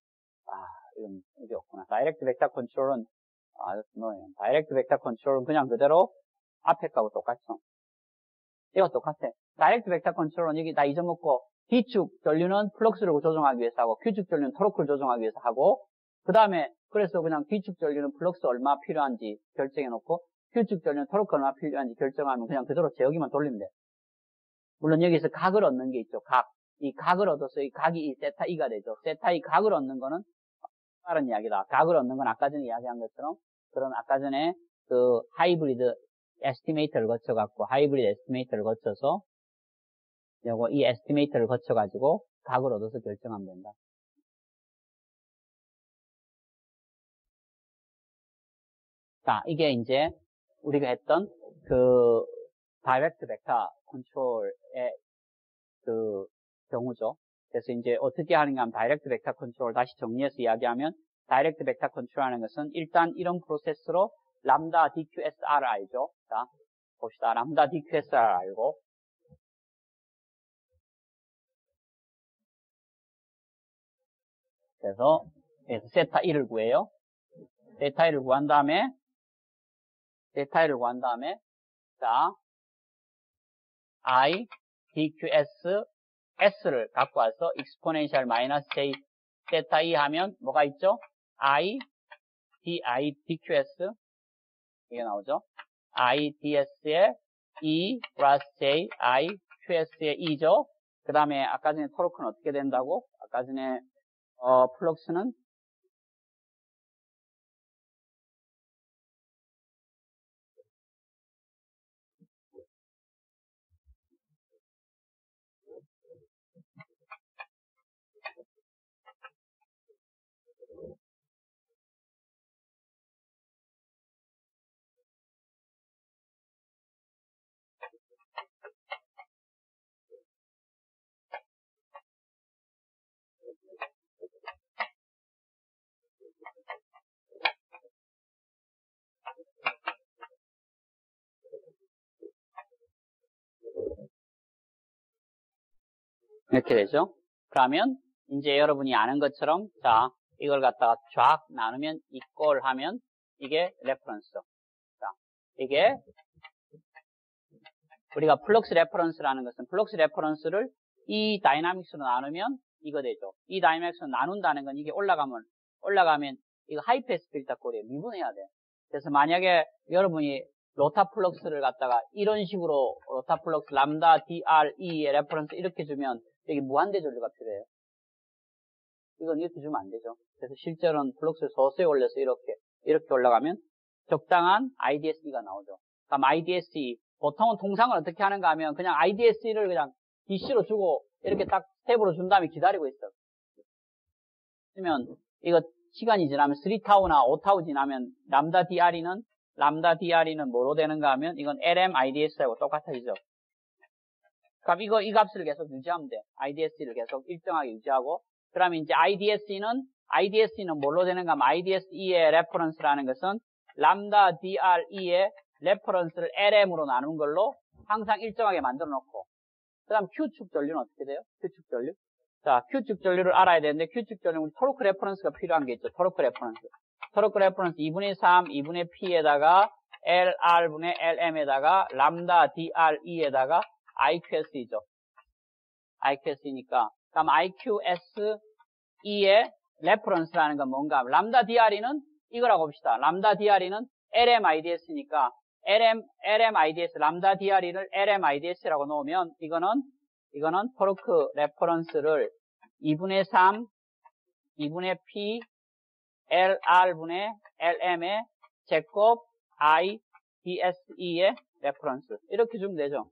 이건 이게 없구나. 다이렉트 벡터 컨트롤은 다이렉트 벡터 컨트롤은 그냥 그대로 앞에 거하고 똑같죠. 이거 똑같아. 다이렉트 벡터 컨트롤은 여기 다 잊어먹고 D축 전류는 플럭스를 조정하기 위해서 하고 Q축 전류는 토르크를 조정하기 위해서 하고 그 다음에 그래서 그냥 D축 전류는 플럭스 얼마 필요한지 결정해 놓고 Q축 전류는 토르크 얼마 필요한지 결정하면 그냥 그대로 제어기만 돌리면 돼. 물론 여기서 각을 얻는 게 있죠. 이 각을 얻어서 이 각이 이 세타 E가 되죠. 세타 E 각을 얻는 거는 다른 이야기다. 각을 얻는 건 아까 전에 이야기한 것처럼 그런 아까 전에 그 하이브리드 에스티메이터를 거쳐갖고 하이브리드 에스티메이터를 거쳐서 요거 이 에스티메이터를 거쳐가지고 각을 얻어서 결정하면 된다. 자, 이게 이제 우리가 했던 그 다이렉트 벡터 컨트롤의 그 경우죠. 그래서 이제 어떻게 하는가 하면 다이렉트 벡터 컨트롤 다시 정리해서 이야기하면 다이렉트 벡터 컨트롤하는 것은 일단 이런 프로세스로 람다 DQSR 알죠? 자, 봅시다. 람다 DQSR 알고 그래서 세타 1을 구해요. 세타 1을 구한 다음에 자 I DQS S를 갖고 와서 exponential minus J 세타 2 하면 뭐가 있죠? I DQS 이게 나오죠? I DS의 E 플러스 J I QS의 E죠? 그 다음에 아까 전에 토르크는 어떻게 된다고? 아까 전에 플럭스는 이렇게 되죠. 그러면 이제 여러분이 아는 것처럼 자 이걸 갖다가 쫙 나누면 이꼴 하면 이게 레퍼런스. 자 이게 우리가 플럭스 레퍼런스라는 것은 플럭스 레퍼런스를 이 다이나믹스로 나누면 이거 되죠. 이 다이나믹스로 나눈다는 건 이게 올라가면 이거 하이패스 필터 꼴이에요. 미분해야 돼. 그래서 만약에 여러분이 로타 플럭스를 갖다가 이런 식으로 로타 플럭스 람다 DRE의 레퍼런스 이렇게 주면 여기 무한대 전류가 필요해요. 이건 이렇게 주면 안 되죠. 그래서 실제로는 플럭스를 서서히 올려서 이렇게 올라가면 적당한 IDSE가 나오죠. 그럼 IDSE 보통은 통상을 어떻게 하는가 하면 그냥 IDSE를 그냥 DC로 주고 이렇게 딱 스텝으로 준 다음에 기다리고 있어. 그러면 이거 시간이 지나면 3타우나 5타우 지나면 람다 DRE는 뭐로 되는가 하면 이건 LM IDS하고 똑같아지죠. 그럼 이 값을 계속 유지하면 돼. IDSE를 계속 일정하게 유지하고 그러면 이제 IDSE는 뭘로 되는가 하면 IDSE의 레퍼런스라는 것은 람다 DRE의 레퍼런스를 LM으로 나눈 걸로 항상 일정하게 만들어 놓고 그 다음 Q축 전류는 어떻게 돼요? Q축 전류. 자, Q축 전류를 알아야 되는데 Q축 전류는 토르크 레퍼런스가 필요한 게 있죠. 토르크 레퍼런스 2분의 3, 2분의 P에다가 LR분의 LM에다가 람다 DRE에다가 IQS이죠. IQS니까 그럼 IQSE의 레퍼런스라는 건 뭔가 람다 DRE는 이거라고 봅시다. 람다 DRE는 LM IDS니까 LMIDS, 람다 DRE를 LMIDS라고 놓으면, 이거는 토르크 레퍼런스를 2분의 3, 2분의 P, LR분의 LM의 제곱 I, DSE의 레퍼런스. 이렇게 주면 되죠.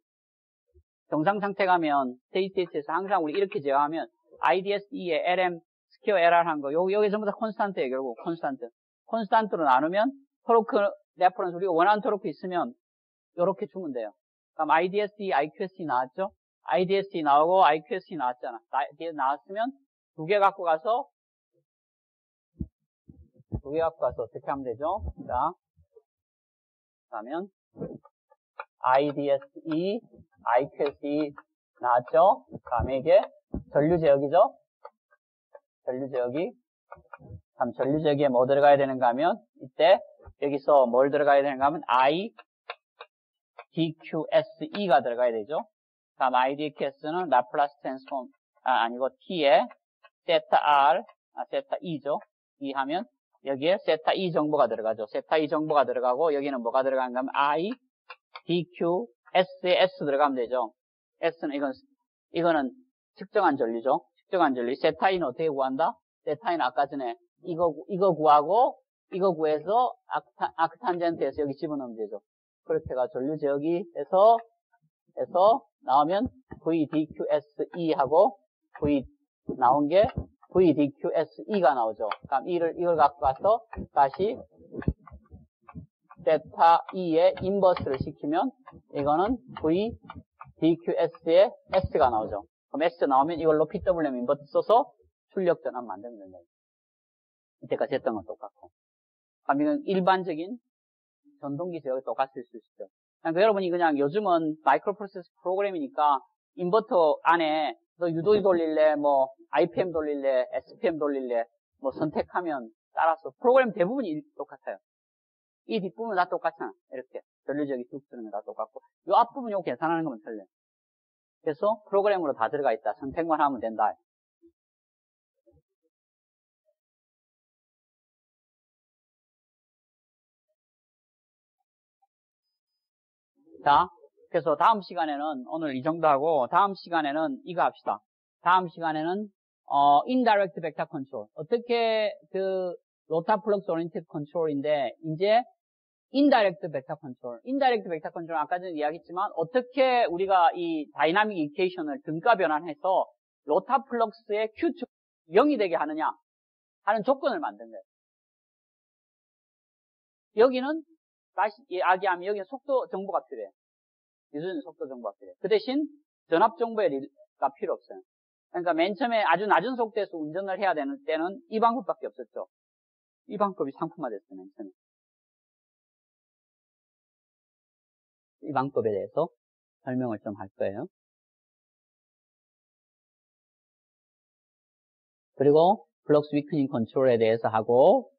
정상 상태 가면, 스테이트에서 항상 우리 이렇게 제어하면, IDSE의 LM, 스퀘어 LR 한 거, 여기 전부 다 콘스탄트예요, 결국. 콘스탄트로 나누면, 토르크 레퍼런스, 우리가 원하는 토르크 있으면, 요렇게 주면 돼요. 그럼 IDSE, IQSE 나왔죠? IDSE 나오고, IQSE 나왔잖아. 나왔으면, 두 개 갖고 가서 어떻게 하면 되죠? 자, 그러면, IDSE, IQSE 나왔죠? 다음에 이게 전류제역이죠? 전류제역이. 그럼 전류제역에 뭐 들어가야 되는가 하면, 이때 여기서 뭘 들어가야 되는가 하면, IDQSE가 들어가야 되죠? 다음 IDQS는 라플라스 트랜스폼, 아니고 T에 세타 R, 세타 E죠? E 하면, 여기에 세타 E 정보가 들어가죠. 세타 E 정보가 들어가고, 여기는 뭐가 들어가는가 하면, DQS에 S 들어가면 되죠. S는 이거는 측정한 전류죠. 측정한 전류. 세타 E는 어떻게 구한다? 세타 E는 아까 전에 이거 구하고, 이거 구해서 아크탄젠트에서 여기 집어넣으면 되죠. 그렇게 해가 전류 제어기에서 나오면 VDQSE 하고 나온 게 VDQSE가 나오죠. 그럼 이걸 갖고 가서 다시 세타 E에 인버스를 시키면 이거는 VDQS에 S가 나오죠. 그럼 S 나오면 이걸로 PWM 인버스 써서 출력 전압 만들면 된다. 이때까지 했던 건 똑같고. 그럼 이건 일반적인 전동기 제어가 똑같을 수 있죠. 그러니까 여러분이 그냥 요즘은 마이크로 프로세서 프로그램이니까 인버터 안에 너 유도기 돌릴래, 뭐 IPM 돌릴래, SPM 돌릴래, 뭐 선택하면 따라서 프로그램 대부분이 똑같아요. 이 뒷부분은 다 똑같잖아. 이렇게 전류적이 쭉 쓰는 건 다 똑같고 이 앞부분 요거 계산하는 거면 틀려. 그래서 프로그램으로 다 들어가 있다. 선택만 하면 된다. 자, 그래서 다음 시간에는 오늘 이 정도 하고 다음 시간에는 이거 합시다. 다음 시간에는 indirect vector control. 어떻게 로타 플럭스 오리엔티드 컨트롤인데 이제 indirect vector control. indirect vector control 아까 전에 이야기했지만 어떻게 우리가 이 다이나믹 이퀘이션을 등가 변환해서 로타 플럭스의 Q2 0이 되게 하느냐 하는 조건을 만든 거예요. 여기는 다시 이야기하면 여기는 속도 정보가 필요해. 유도전 속도 정보가 필요해. 그 대신 전압 정보가 필요 없어요. 그러니까 맨 처음에 아주 낮은 속도에서 운전을 해야 되는 때는 이 방법밖에 없었죠. 이 방법이 상품화됐어요. 맨 처음에. 이 방법에 대해서 설명을 좀 할 거예요. 그리고 플럭스 위크닝 컨트롤에 대해서 하고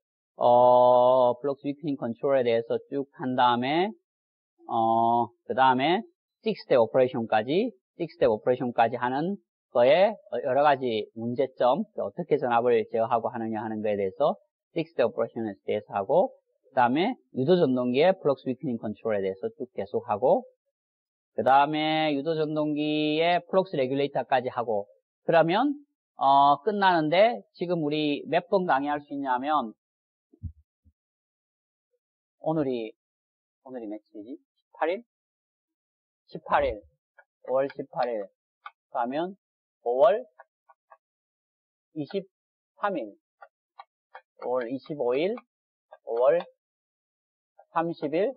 플럭스 위크닝 컨트롤에 대해서 쭉 한 다음에 그 다음에 6스텝 오퍼레이션까지 하는 거에 여러 가지 문제점, 어떻게 전압을 제어하고 하느냐 하는 거에 대해서 6스텝 오퍼레이션에 대해서 하고, 그 다음에 유도전동기의 플럭스 위크닝 컨트롤에 대해서 쭉 계속하고, 그 다음에 유도전동기의 플럭스 레귤레이터까지 하고, 그러면 끝나는데 지금 우리 몇 번 강의할 수 있냐면 오늘이 며칠이지? 18일? 5월 18일 그러면 5월 23일 5월 25일 5월 30일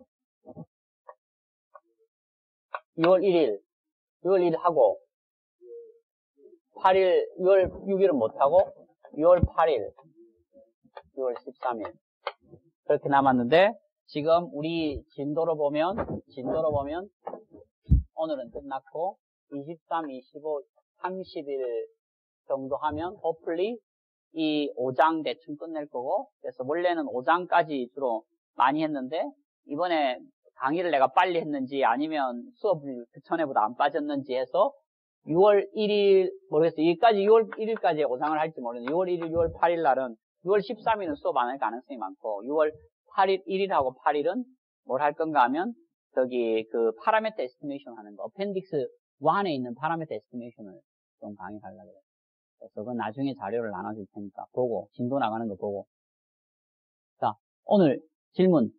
6월 1일 하고 6월 6일은 못하고 6월 8일 6월 13일 그렇게 남았는데 지금 우리 진도로 보면 오늘은 끝났고 23, 25, 30일 정도 하면 hopefully 이 5장 대충 끝낼 거고 그래서 원래는 5장까지 주로 많이 했는데 이번에 강의를 내가 빨리 했는지 아니면 수업이 그 전에보다 안 빠졌는지 해서 6월 1일 모르겠어요. 6월 1일까지 5장을 할지 모르겠는데 6월 1일, 6월 8일 날은 6월 13일은 수업 안 할 가능성이 많고 6월 8일, 1일하고 8일은 뭘 할 건가 하면 저기 그 파라미터 에스티메이션 하는 거, 어펜딕스 1에 있는 파라미터 에스티메이션을 좀 강의하려고 그래요. 그래서 그건 나중에 자료를 나눠줄 테니까 보고, 진도 나가는 거 보고. 자, 오늘 질문.